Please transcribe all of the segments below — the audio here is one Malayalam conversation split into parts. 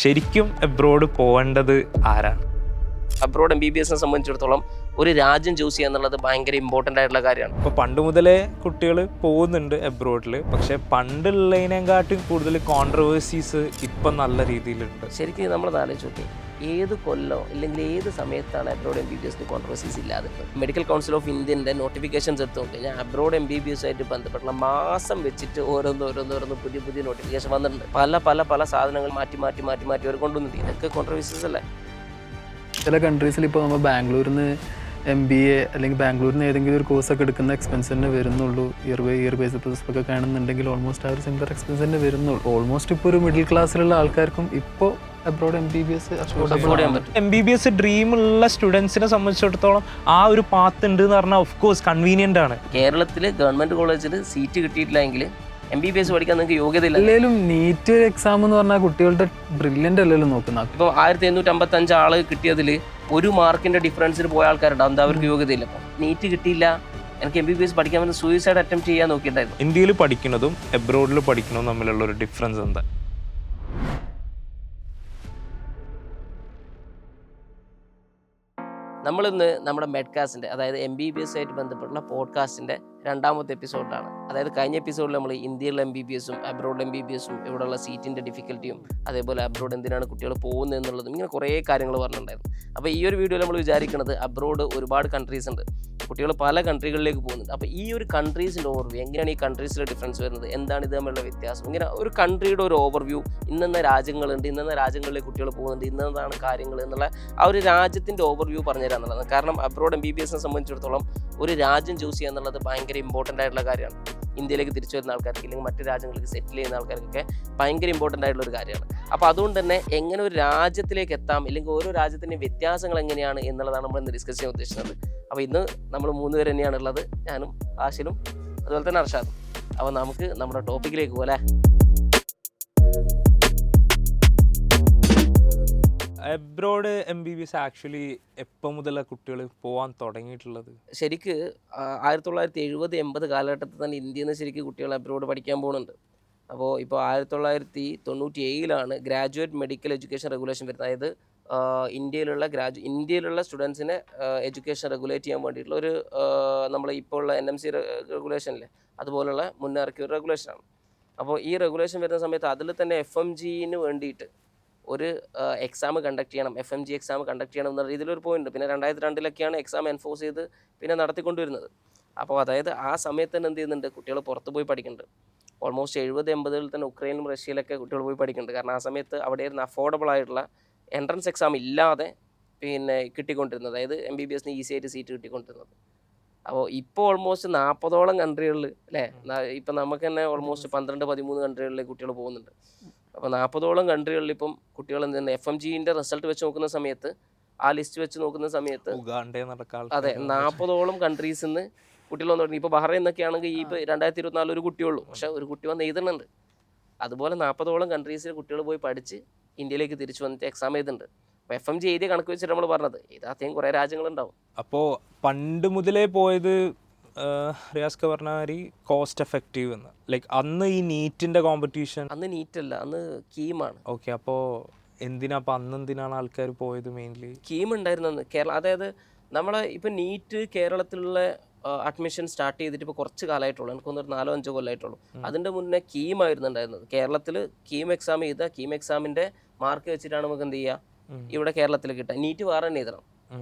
ശരിക്കും എബ്രോഡ് പോകേണ്ടത് ആരാണ്? അബ്രോഡ് MBBS സംബന്ധിച്ചിടത്തോളം ഒരു രാജ്യം ചൂസ് ചെയ്യുക എന്നുള്ളത് ഭയങ്കര ഇമ്പോർട്ടൻ്റ് ആയിട്ടുള്ള കാര്യമാണ്. ഇപ്പോൾ പണ്ട് മുതലേ കുട്ടികൾ പോകുന്നുണ്ട് എബ്രോഡിൽ, പക്ഷേ പണ്ടുള്ളതിനെക്കാട്ടും കൂടുതൽ കോൺട്രവേഴ്സീസ് ഇപ്പം നല്ല രീതിയിലുണ്ട്. ശരിക്കും നമ്മൾ ആലോചിച്ച് നോക്കി, ഏത് കൊല്ലോ അല്ലെങ്കിൽ ഏത് സമയത്താണ് അബ്രോഡ് MBBS കോൺട്രവേഴ്സീസ് ഇല്ലാതെ? മെഡിക്കൽ കൗൺസിൽ ഓഫ് ഇന്ത്യൻ്റെ നോട്ടിഫിക്കേഷൻസ് എടുത്ത് നോക്കി കഴിഞ്ഞാൽ അബ്രോഡ് MBBS ആയിട്ട് ബന്ധപ്പെട്ടുള്ള മാസം വെച്ചിട്ട് ഓരോന്ന് പുതിയ നോട്ടിഫിക്കേഷൻ വന്നിട്ടുണ്ട്. പല സാധനങ്ങൾ മാറ്റി അവർ കൊണ്ടുവന്നിട്ട് ഇതൊക്കെ കോൺട്രവേഴ്സീസ് അല്ലേ? ചില കൺട്രീസിൽ ഇപ്പോൾ നമ്മൾ ബാംഗ്ലൂരിൽ നിന്ന് MBA അല്ലെങ്കിൽ ബാംഗ്ലൂരിൽ നിന്ന് ഏതെങ്കിലും ഒരു കോഴ്സൊക്കെ എടുക്കുന്ന എക്സ്പെൻസ് തന്നെ വരുന്നുള്ളൂ. ഇയർ ബേസ് ഒക്കെ കാണുന്നുണ്ടെങ്കിൽ ഓൾമോസ്റ്റ് ആ ഒരു സിമിലർ എക്സ്പെൻസ് തന്നെ വരുന്നുള്ളൂ. ഓൾമോസ്റ്റ് ഇപ്പോൾ ഒരു മിഡിൽ ക്ലാസ്സിലുള്ള ആൾക്കാർക്കും ഇപ്പോൾ അബ്രോഡ് MBBS MBBS ഡ്രീം ഉള്ള സ്റ്റുഡൻസിനെ സംബന്ധിച്ചിടത്തോളം ആ ഒരു പാത്ത് ഉണ്ട് എന്ന് പറഞ്ഞാൽ ഓഫ് കോഴ്സ് കൺവീനിയൻ്റ് ആണ്. കേരളത്തിൽ ഗവൺമെൻറ് കോളേജിൽ സീറ്റ് കിട്ടിയിട്ടില്ലെങ്കിൽ MBBS പഠിക്കാൻ നിങ്ങൾക്ക് യോഗ്യതയില്ല. അല്ലെങ്കിലും നീറ്റ് എക്സാം എന്ന് പറഞ്ഞാൽ കുട്ടികളുടെ ബ്രില്യൻ്റ് അല്ലല്ലോ നോക്കുന്നത്. ഇപ്പോൾ 1755 ആള് കിട്ടിയതിൽ ഒരു മാർക്കിന്റെ ഡിഫറൻസിൽ പോയ ആൾക്കാരുണ്ടാവും, എന്താ അവർക്ക് യോഗ്യതയില്ല. അപ്പോൾ നീറ്റ് കിട്ടിയില്ല, എനിക്ക് MBBS പഠിക്കാൻ വേണ്ടി സൂയിസൈഡ് അറ്റംപ്റ്റ് ചെയ്യാൻ നോക്കിയിട്ടുണ്ടായിരുന്നു. ഇന്ത്യയിൽ പഠിക്കുന്നതും എബ്രോഡിൽ പഠിക്കുന്നതും തമ്മിലുള്ള ഒരു ഡിഫറൻസ് എന്താ? നമ്മളിന്ന് നമ്മുടെ മെഡ്കാസ്റ്റിൻ്റെ, അതായത് MBBS ആയിട്ട് ബന്ധപ്പെട്ടുള്ള പോഡ്കാസ്റ്റിൻ്റെ 2ാമത്തെ എപ്പിസോഡിലാണ്. അതായത് കഴിഞ്ഞ എപ്പിസോഡിൽ നമ്മൾ ഇന്ത്യയിലെ MBBS അബ്രോഡ് MBBS ഇവിടെയുള്ള സീറ്റിൻ്റെ ഡിഫിക്കൽറ്റിയും അതേപോലെ അബ്രോഡ് എന്തിനാണ് കുട്ടികൾ പോകുന്നത് എന്നുള്ളതും ഇങ്ങനെ കുറേ കാര്യങ്ങൾ പറഞ്ഞിട്ടുണ്ടായിരുന്നു. അപ്പോൾ ഈ ഒരു വീഡിയോയിൽ നമ്മൾ വിചാരിക്കുന്നത് അബ്രോഡ് ഒരുപാട് കൺട്രീസ് ഉണ്ട്, കുട്ടികൾ പല കൺട്രികളിലേക്ക് പോകുന്നുണ്ട്. അപ്പോൾ ഈ ഒരു കൺട്രീസിൻ്റെ ഓവർവ്യൂ, എങ്ങനെയാണ് ഈ കൺട്രീസിലെ ഡിഫറൻസ് വരുന്നത്, എന്താണ് ഇത് തമ്മിലുള്ള വ്യത്യാസം, ഇങ്ങനെ ഒരു കൺട്രിയുടെ ഒരു ഓവർവ്യൂ, ഇന്ന രാജ്യങ്ങളുണ്ട്, ഇന്ന രാജ്യങ്ങളിലേക്ക് കുട്ടികൾ പോകുന്നുണ്ട്, ഇന്നതാണ് കാര്യങ്ങൾ എന്നുള്ള ആ ഒരു രാജ്യത്തിൻ്റെ ഓവർവ്യൂ പറഞ്ഞു തരാന്നുള്ളത്. കാരണം അബ്രോഡ് MBBS സംബന്ധിച്ചിടത്തോളം ഒരു രാജ്യം ചൂസ് ചെയ്യുക എന്നുള്ളത് ഭയങ്കര ഇമ്പോർട്ടൻ്റ് ആയിട്ടുള്ള കാര്യമാണ്. ഇന്ത്യയിലേക്ക് തിരിച്ചു വരുന്ന ആൾക്കാർക്ക് അല്ലെങ്കിൽ മറ്റു രാജ്യങ്ങളിലേക്ക് സെറ്റിൽ ചെയ്യുന്ന ആൾക്കാർക്കൊക്കെ ഭയങ്കര ഇമ്പോർട്ടൻ്റ് ആയിട്ടുള്ള ഒരു കാര്യമാണ്. അപ്പോൾ അതുകൊണ്ട് തന്നെ എങ്ങനെ ഒരു രാജ്യത്തിലേക്ക് എത്താം, അല്ലെങ്കിൽ ഓരോ രാജ്യത്തിൻ്റെ വ്യത്യാസങ്ങൾ എങ്ങനെയാണ് എന്നുള്ളതാണ് നമ്മൾ ഇന്ന് ഡിസ്കസ് ചെയ്യാൻ ഉദ്ദേശിക്കുന്നത്. അപ്പോൾ ഇന്ന് നമ്മൾ 3 പേര് തന്നെയാണ് ഉള്ളത്, ഞാനും ആഷിലും അതുപോലെ തന്നെ അർഷാദും. അപ്പോൾ നമുക്ക് നമ്മുടെ ടോപ്പിക്കിലേക്ക് പോലെ. എബ്രോഡ് MBBS ആക്ച്വലി എപ്പോൾ മുതലാണ് കുട്ടികൾ പോകാൻ തുടങ്ങിയിട്ടുള്ളത്? ശരിക്ക് 1970-80 കാലഘട്ടത്തിൽ തന്നെ ഇന്ത്യയിൽ നിന്ന് ശരിക്കും കുട്ടികൾ അബ്രോഡ് പഠിക്കാൻ പോകുന്നുണ്ട്. അപ്പോൾ ഇപ്പോൾ 1997 ഗ്രാജുവേറ്റ് മെഡിക്കൽ എഡ്യൂക്കേഷൻ റെഗുലേഷൻ വരുന്നത്. അതായത് ഇന്ത്യയിലുള്ള സ്റ്റുഡൻസിനെ എഡ്യൂക്കേഷൻ റെഗുലേറ്റ് ചെയ്യാൻ വേണ്ടിയിട്ടുള്ള ഒരു നമ്മൾ ഇപ്പോൾ ഉള്ള NMC റെഗുലേഷനിലെ അതുപോലുള്ള മുന്നിറക്കിയ ഒരു റെഗുലേഷനാണ്. അപ്പോൾ ഈ റെഗുലേഷൻ വരുന്ന സമയത്ത് അതിൽ തന്നെ FMGന് വേണ്ടിയിട്ട് ഒരു എക്സാം കണ്ടക്ട് ചെയ്യണം, FMG എക്സാം കണ്ടക്ട് ചെയ്യണം എന്ന രീതിയിലൊരു പോയിന്റ്. പിന്നെ 2002 എക്സാം എൻഫോഴ്സ് ചെയ്ത് പിന്നെ നടത്തിക്കൊണ്ടുവരുന്നത്. അപ്പോൾ അതായത് ആ സമയത്ത് തന്നെ എന്ത് ചെയ്യുന്നുണ്ട്, കുട്ടികൾ പുറത്ത് പോയി പഠിക്കുന്നുണ്ട്. ഓൾമോസ്റ്റ് 70-80 തന്നെ ഉക്രൈനിലും റഷ്യയിലൊക്കെ കുട്ടികൾ പോയി പഠിക്കുന്നുണ്ട്. കാരണം ആ സമയത്ത് അവിടെ അഫോർഡബിൾ ആയിട്ടുള്ള എൻട്രൻസ് എക്സാം ഇല്ലാതെ പിന്നെ കിട്ടിക്കൊണ്ടിരുന്നത്, അതായത് MBBS ഈസി ആയിട്ട് സീറ്റ് കിട്ടിക്കൊണ്ടിരുന്നത്. അപ്പോൾ ഇപ്പോൾ ഓൾമോസ്റ്റ് 40ഓളം കൺട്രികളിൽ അല്ലേ, ഇപ്പം നമുക്ക് തന്നെ ഓൾമോസ്റ്റ് 12-13 കൺട്രികളിലേക്ക് കുട്ടികൾ പോകുന്നുണ്ട്. അപ്പോൾ 40ഓളം കൺട്രികളിൽ ഇപ്പം കുട്ടികൾ എന്ത് തന്നെ FMGൻ്റെ റിസൾട്ട് വെച്ച് നോക്കുന്ന സമയത്ത്, ആ ലിസ്റ്റ് വെച്ച് നോക്കുന്ന സമയത്ത് അതെ 40ഓളം കൺട്രീസിൽ നിന്ന് കുട്ടികൾ വന്നു തുടങ്ങി. ഇപ്പോൾ ബഹ്റൈൻ എന്നൊക്കെ ആണെങ്കിൽ ഈ 2024 ഒരു കുട്ടിയുള്ളൂ, പക്ഷേ ഒരു കുട്ടി വന്ന് എഴുതുന്നുണ്ട്. അതുപോലെ 40ഓളം കൺട്രീസിൽ കുട്ടികൾ പോയി പഠിച്ച് ഇന്ത്യയിലേക്ക് തിരിച്ചു വന്നിട്ട് എക്സാം എഴുതുന്നുണ്ട്. അപ്പോൾ FMG എഴുതിയ കണക്ക് വെച്ചിട്ട് നമ്മൾ പറഞ്ഞത് ഇതാദ്യം കുറേ രാജ്യങ്ങളുണ്ടാവും. അപ്പോൾ പണ്ട് മുതലേ പോയത് റിയാസ്ക പറഞ്ഞ മാതിരി കോസ്റ്റ് എഫക്റ്റീവ് എന്ന്, ലൈക്ക് അന്ന് ഈ നീറ്റിൻ്റെ കോമ്പറ്റീഷൻ, അന്ന് നീറ്റല്ല, അന്ന് കീമാണ്. ഓക്കെ. അപ്പോൾ എന്തിനാണ് ആൾക്കാർ പോയത്? മെയിൻലി കീം ഉണ്ടായിരുന്നു അന്ന് കേരള. അതായത് നമ്മളെ ഇപ്പം നീറ്റ് കേരളത്തിലുള്ള അഡ്മിഷൻ സ്റ്റാർട്ട് ചെയ്തിട്ട് ഇപ്പോൾ കുറച്ച് കാലമായിട്ടുള്ളൂ, എനിക്കൊന്നൊരു 4-5 കൊല്ലമായിട്ടുള്ളൂ. അതിൻ്റെ മുന്നേ കീമായിരുന്നു ഉണ്ടായിരുന്നത്. കേരളത്തിൽ കീം എക്സാം ചെയ്താൽ കീം എക്സാമിൻ്റെ മാർക്ക് വെച്ചിട്ടാണ് നമുക്ക് എന്ത് ചെയ്യുക, ഇവിടെ കേരളത്തിൽ കിട്ടുക. നീറ്റ് വേറെ തന്നെ എഴുതണം,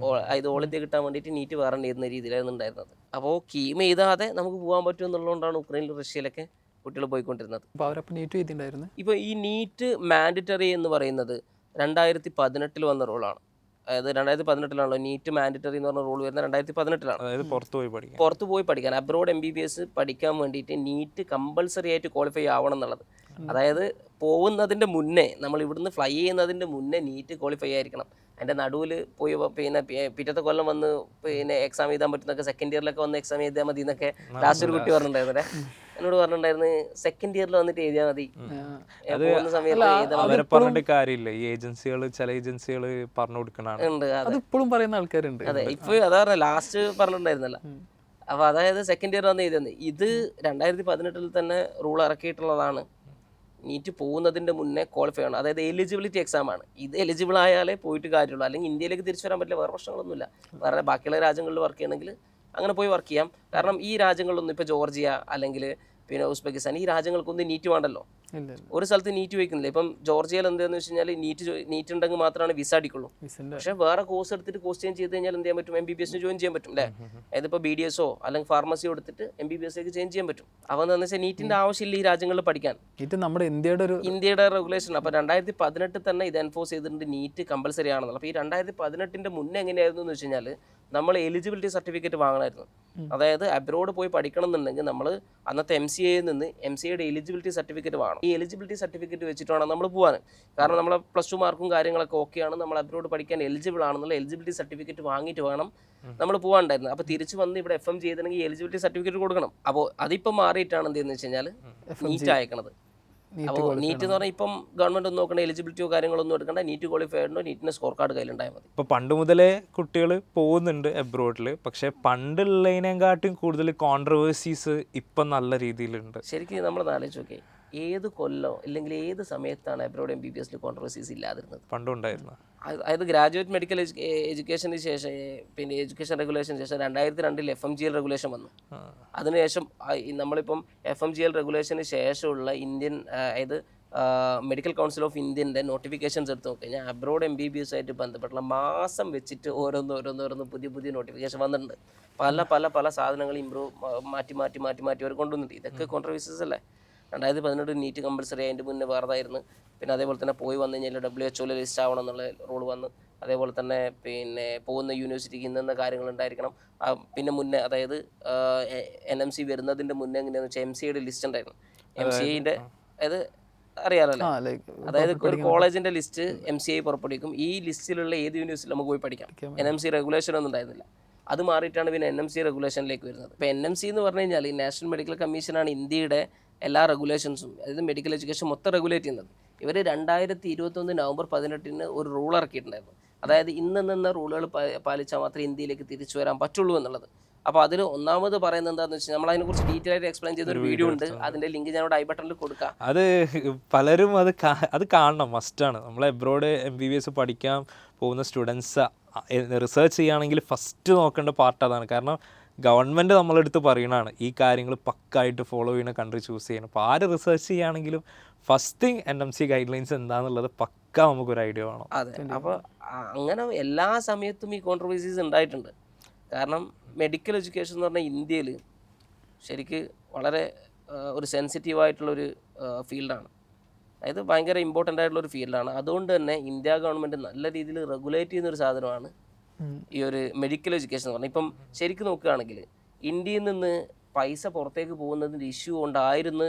ഇത് ഓൾ ഇന്ത്യ കിട്ടാൻ വേണ്ടിയിട്ട് നീറ്റ് വേറെ എഴുതുന്ന രീതിയിലായിരുന്നു ഉണ്ടായിരുന്നത്. അപ്പോൾ കീം എഴുതാതെ നമുക്ക് പോകാൻ പറ്റും എന്നുള്ളതുകൊണ്ടാണ് ഉക്രൈനിലും റഷ്യയിലൊക്കെ കുട്ടികൾ പോയിക്കൊണ്ടിരുന്നത്. ഇപ്പോൾ ഈ നീറ്റ് മാൻഡറ്ററി എന്ന് പറയുന്നത് 2018 വന്ന റൂളാണ്. അതായത് 2018 നീറ്റ് മാൻഡറ്ററി എന്ന് പറഞ്ഞ റൂൾ വരുന്നത് 2018. അതായത് പുറത്ത് പോയി പഠിക്കാൻ അബ്രോഡ് MBBS പഠിക്കാൻ വേണ്ടിയിട്ട് നീറ്റ് കമ്പൾസറി ആയിട്ട് ക്വാളിഫൈ ആവണം എന്നുള്ളത്. അതായത് പോകുന്നതിൻ്റെ മുന്നേ, നമ്മൾ ഇവിടുന്ന് ഫ്ലൈ ചെയ്യുന്നതിൻ്റെ മുന്നേ നീറ്റ് ക്വാളിഫൈ ആയിരിക്കണം. അതിൻ്റെ നടുവിൽ പോയി പിന്നെ പിറ്റത്തെ കൊല്ലം വന്ന് പിന്നെ എക്സാം എഴുതാൻ പറ്റുന്നൊക്കെ സെക്കൻഡ് ഇയറിലൊക്കെ വന്ന് എക്സാം എഴുതിയാൽ മതി എന്നൊക്കെ ലാസ്റ്റ് ഒരു കുട്ടി പറഞ്ഞിട്ടുണ്ടായിരുന്നേ, എന്നോട് പറഞ്ഞിട്ടുണ്ടായിരുന്നു സെക്കൻഡ് ഇയറിൽ വന്നിട്ട് എഴുതിയാൽ മതി. പോകുന്ന സമയത്ത് അവരെ പറഞ്ഞിട്ട് കാര്യമില്ല, ഈ ഏജൻസികൾ ചില ഏജൻസികൾ പറഞ്ഞു കൊടുക്കണതാണ്. ഇപ്പോഴും പറയുന്ന ആൾക്കാരുണ്ട്. അതെ, ഇപ്പോൾ അതാ പറഞ്ഞ ലാസ്റ്റ് പറഞ്ഞിട്ടുണ്ടായിരുന്നല്ലോ. അപ്പോൾ അതായത് സെക്കൻഡ് ഇയർ വന്ന് എഴുതിയത് ഇത് 2018 തന്നെ റൂൾ ഇറക്കിയിട്ടുള്ളതാണ്. നീറ്റ് പോകുന്നതിൻ്റെ മുന്നേ ക്വാളിഫൈ ആണ്, അതായത് എലിജിബിലിറ്റി എക്സാം ആണ്. ഇത് എലിജിബിൾ ആയാലേ പോയിട്ട് കാര്യമുള്ളൂ, അല്ലെങ്കിൽ ഇന്ത്യയിലേക്ക് തിരിച്ചു വരാൻ പറ്റില്ല. വേറെ പ്രശ്നങ്ങളൊന്നുമില്ല. വേറെ ബാക്കിയുള്ള രാജ്യങ്ങളിൽ വർക്ക് ചെയ്യണമെങ്കിൽ അങ്ങനെ പോയി വർക്ക് ചെയ്യാം. കാരണം ഈ രാജ്യങ്ങളിലൊന്നും ഇപ്പോൾ ജോർജിയ അല്ലെങ്കിൽ പിന്നെ ഉസ്ബെക്കിസ്ഥാൻ, ഈ രാജ്യങ്ങൾക്കൊന്നും നീറ്റ് വേണ്ടല്ലോ. ഒരു സ്ഥലത്ത് നീറ്റ് വയ്ക്കുന്നില്ല. ഇപ്പം ജോർജിയയിൽ എന്താണെന്ന് വെച്ച് കഴിഞ്ഞാൽ നീറ്റ് ഉണ്ടെങ്കിൽ മാത്രമാണ് വിസ അടിക്കുള്ളൂ. പക്ഷേ വേറെ കോഴ്സ് എടുത്തിട്ട് കോഴ്സ് ചേഞ്ച് ചെയ്ത് കഴിഞ്ഞാൽ എന്ത് ചെയ്യാൻ പറ്റും? MBBS ജോയിൻ ചെയ്യാൻ പറ്റും അല്ലേ? അതായത് ഇപ്പോൾ BDS അല്ലെങ്കിൽ ഫാർമസിയോ എടുത്തിട്ട് MBBSലേക്ക് ചേഞ്ച് ചെയ്യാൻ പറ്റും. അപ്പോൾ എന്താണെന്ന് വെച്ചാൽ നീറ്റിൻ്റെ ആവശ്യമില്ല ഈ രാജ്യങ്ങളിൽ പഠിക്കാൻ. നമ്മുടെ ഇന്ത്യയുടെ റെഗുലേഷൻ. അപ്പോൾ 2018 തന്നെ ഇത് എൻഫോഴ്സ് ചെയ്തിട്ടുണ്ട്, നീറ്റ് കമ്പൽസറി ആണെന്നുള്ളത്. അപ്പോൾ ഈ 2018 മുന്നേ എങ്ങനെയായിരുന്നു എന്ന് വെച്ച് കഴിഞ്ഞാൽ നമ്മൾ എലിജിബിലിറ്റി സർട്ടിഫിക്കറ്റ് വാങ്ങണമായിരുന്നു. അതായത് അബ്രോഡ് പോയി പഠിക്കണം എന്നുണ്ടെങ്കിൽ നമ്മൾ അന്നത്തെ MCAയിൽ നിന്ന് MCAയുടെ എലിജിബിലിറ്റി സർട്ടിഫിക്കറ്റ് വാങ്ങണം. ഈ എലിജിബിലിറ്റി സർട്ടിഫിക്കറ്റ് വെച്ചിട്ട് വേണം നമ്മൾ പോകാൻ. കാരണം നമ്മളെ +2 മാർക്കും കാര്യങ്ങളൊക്കെ ഓക്കെയാണ്, നമ്മൾ അബ്രോഡ് പഠിക്കാൻ എലിജിബിൾ ആണെന്നുള്ള എലിജിബിലിറ്റി സർട്ടിഫിക്കറ്റ് വാങ്ങിയിട്ട് വേണം നമ്മൾ പോകാനുണ്ടായിരുന്നത്. അപ്പോൾ തിരിച്ച് വന്ന് ഇവിടെ FM ചെയ്തിട്ടുണ്ടെങ്കിൽ എലിജിബിലിറ്റി സർട്ടിഫിക്കറ്റ് കൊടുക്കണം. അപ്പോൾ അതിപ്പോൾ മാറിയിട്ടാണ് എന്തെന്ന് വെച്ച് കഴിഞ്ഞാൽ നീറ്റ് അയക്കണത്. അപ്പോൾ നീറ്റ് എന്ന് പറഞ്ഞാൽ ഇപ്പം ഗവൺമെന്റ് ഒന്നും നോക്കണ്ട, എലിജിബിലിറ്റിയോ കാര്യങ്ങളൊന്നും എടുക്കണ്ട, നീറ്റ് ക്വാളിഫൈഡോ നീറ്റിന് സ്കോർ കാർഡ് കയ്യിലുണ്ടായാൽ മതി. ഇപ്പോൾ പണ്ട് മുതലേ കുട്ടികൾ പോകുന്നുണ്ട് എബ്രോഡിൽ, പക്ഷേ പണ്ടുള്ളതിനെക്കാട്ടും കൂടുതൽ കോൺട്രവേഴ്സീസ് ഇപ്പം നല്ല രീതിയിലുണ്ട്. ശരിക്കും നമ്മൾ ആലോചിച്ച് നോക്കിയേ, ഏത് കൊല്ലോ അല്ലെങ്കിൽ ഏത് സമയത്താണ് അബ്രോഡ് MBBSൽ കോൺട്രവേഴ്സീസ് ഇല്ലാതിരുന്നത്? പണ്ടുണ്ടായിരുന്നു. അതായത് ഗ്രാജുവേറ്റ് മെഡിക്കൽ എഡ്യൂക്കേഷന് ശേഷം, പിന്നെ എഡ്യൂക്കേഷൻ റെഗുലേഷന് ശേഷം 2002 FMGL റെഗുലേഷൻ വന്നു. അതിനുശേഷം നമ്മളിപ്പം FMGL റെഗുലേഷന് ശേഷമുള്ള ഇന്ത്യൻ, അതായത് മെഡിക്കൽ കൗൺസിൽ ഓഫ് ഇന്ത്യൻ്റെ നോട്ടിഫിക്കേഷൻസ് എടുത്ത് നോക്കിക്കഴിഞ്ഞാൽ അബ്രോഡ് MBBS ആയിട്ട് ബന്ധപ്പെട്ടുള്ള മാസം വെച്ചിട്ട് ഓരോന്ന് പുതിയ നോട്ടിഫിക്കേഷൻ വന്നിട്ടുണ്ട്. പല സാധനങ്ങൾ മാറ്റി അവർ കൊണ്ടുവന്നിട്ടുണ്ട്. ഇതൊക്കെ കോൺട്രവേഴ്സീസ് അല്ലേ? 2018 നീറ്റ് കമ്പൽസറി, അതിൻ്റെ മുന്നേ വേറെതായിരുന്നു. പിന്നെ അതേപോലെ തന്നെ പോയി വന്നു കഴിഞ്ഞാൽ WHO ലിസ്റ്റ് ആവണം എന്നുള്ള റൂൾ വന്നു. അതേപോലെ തന്നെ പിന്നെ പോകുന്ന യൂണിവേഴ്സിറ്റിക്ക് ഇന്ന കാര്യങ്ങൾ ഉണ്ടായിരിക്കണം. പിന്നെ മുന്നേ, അതായത് NMC വരുന്നതിൻ്റെ മുന്നേ എങ്ങനെയാണെന്ന് വെച്ചാൽ MCAയുടെ ലിസ്റ്റ് ഉണ്ടായിരുന്നു. MCAൻ്റെ അതായത് അറിയാമല്ലോ, അതായത് ഒരു കോളേജിൻ്റെ ലിസ്റ്റ് MCA പുറപ്പെടുവിക്കും. ഈ ലിസ്റ്റിലുള്ള ഏത് യൂണിവേഴ്സിറ്റി നമുക്ക് പോയി പഠിക്കാം. NMC റെഗുലേഷൻ ഒന്നും ഉണ്ടായിരുന്നില്ല. അത് മാറിയിട്ടാണ് പിന്നെ NMC റെഗുലേഷനിലേക്ക് വരുന്നത്. ഇപ്പോൾ NMC എന്ന് പറഞ്ഞു കഴിഞ്ഞാൽ ഈ നാഷണൽ മെഡിക്കൽ കമ്മീഷനാണ് ഇന്ത്യയുടെ എല്ലാ റെഗുലേഷൻസും, അതായത് മെഡിക്കൽ എഡ്യൂക്കേഷൻ മൊത്തം റെഗുലേറ്റ് ചെയ്യുന്നത്. ഇവർ 2021 നവംബർ 18 ഒരു റൂൾ ഇറക്കിയിട്ടുണ്ടായിരുന്നു. അതായത് ഇന്ന റൂളുകൾ പാലിച്ചാൽ മാത്രമേ ഇന്ത്യയിലേക്ക് തിരിച്ചു വരാൻ പറ്റുള്ളൂ എന്നുള്ളത്. അപ്പോൾ അതിൽ ഒന്നാമത് പറയുന്നത് എന്താണെന്ന് വെച്ചാൽ നമ്മൾ അതിനെക്കുറിച്ച് ഡീറ്റെയിൽ ആയിട്ട് എക്സ്പ്ലെയിൻ ചെയ്തൊരു വീഡിയോ ഉണ്ട്. അതിൻ്റെ ലിങ്ക് ഞാൻ ഇവിടെ ഐ ബട്ടണിൽ കൊടുക്കാം. അത് പലരും അത് കാണണം, മസ്റ്റാണ്. നമ്മൾ എബ്രോഡ് MBBS പഠിക്കാൻ പോകുന്ന സ്റ്റുഡൻസ് റിസർച്ച് ചെയ്യുകയാണെങ്കിൽ ഫസ്റ്റ് നോക്കേണ്ട പാർട്ട് അതാണ്. കാരണം ഗവൺമെൻറ് നമ്മളെടുത്ത് പറയണതാണ് ഈ കാര്യങ്ങൾ പക്കായിട്ട് ഫോളോ ചെയ്യുന്ന കൺട്രി ചൂസ് ചെയ്യണം. അപ്പോൾ ആര് റിസർച്ച് ചെയ്യുകയാണെങ്കിലും first thing NMC guide lines എന്താണെന്നുള്ളത് പക്ക നമുക്കൊരു ഐഡിയ വേണം. അതെ. അപ്പോൾ അങ്ങനെ എല്ലാ സമയത്തും ഈ കോൺട്രവേഴ്സീസ് ഉണ്ടായിട്ടുണ്ട്. കാരണം മെഡിക്കൽ എഡ്യൂക്കേഷൻ എന്ന് പറഞ്ഞാൽ ഇന്ത്യയിൽ ശരിക്ക് വളരെ ഒരു സെൻസിറ്റീവായിട്ടുള്ളൊരു ഫീൽഡാണ്. അതായത് ഭയങ്കര ഇമ്പോർട്ടൻ്റ് ആയിട്ടുള്ളൊരു ഫീൽഡാണ്. അതുകൊണ്ട് തന്നെ ഇന്ത്യ ഗവൺമെൻറ് നല്ല രീതിയിൽ റെഗുലേറ്റ് ചെയ്യുന്നൊരു സാധനമാണ് ഈ ഒരു മെഡിക്കൽ എഡ്യൂക്കേഷൻ എന്ന് പറഞ്ഞാൽ. ഇപ്പം ശരിക്കും നോക്കുകയാണെങ്കിൽ ഇന്ത്യയിൽ നിന്ന് പൈസ പുറത്തേക്ക് പോകുന്നതിൻ്റെ ഇഷ്യൂ കൊണ്ടായിരുന്നു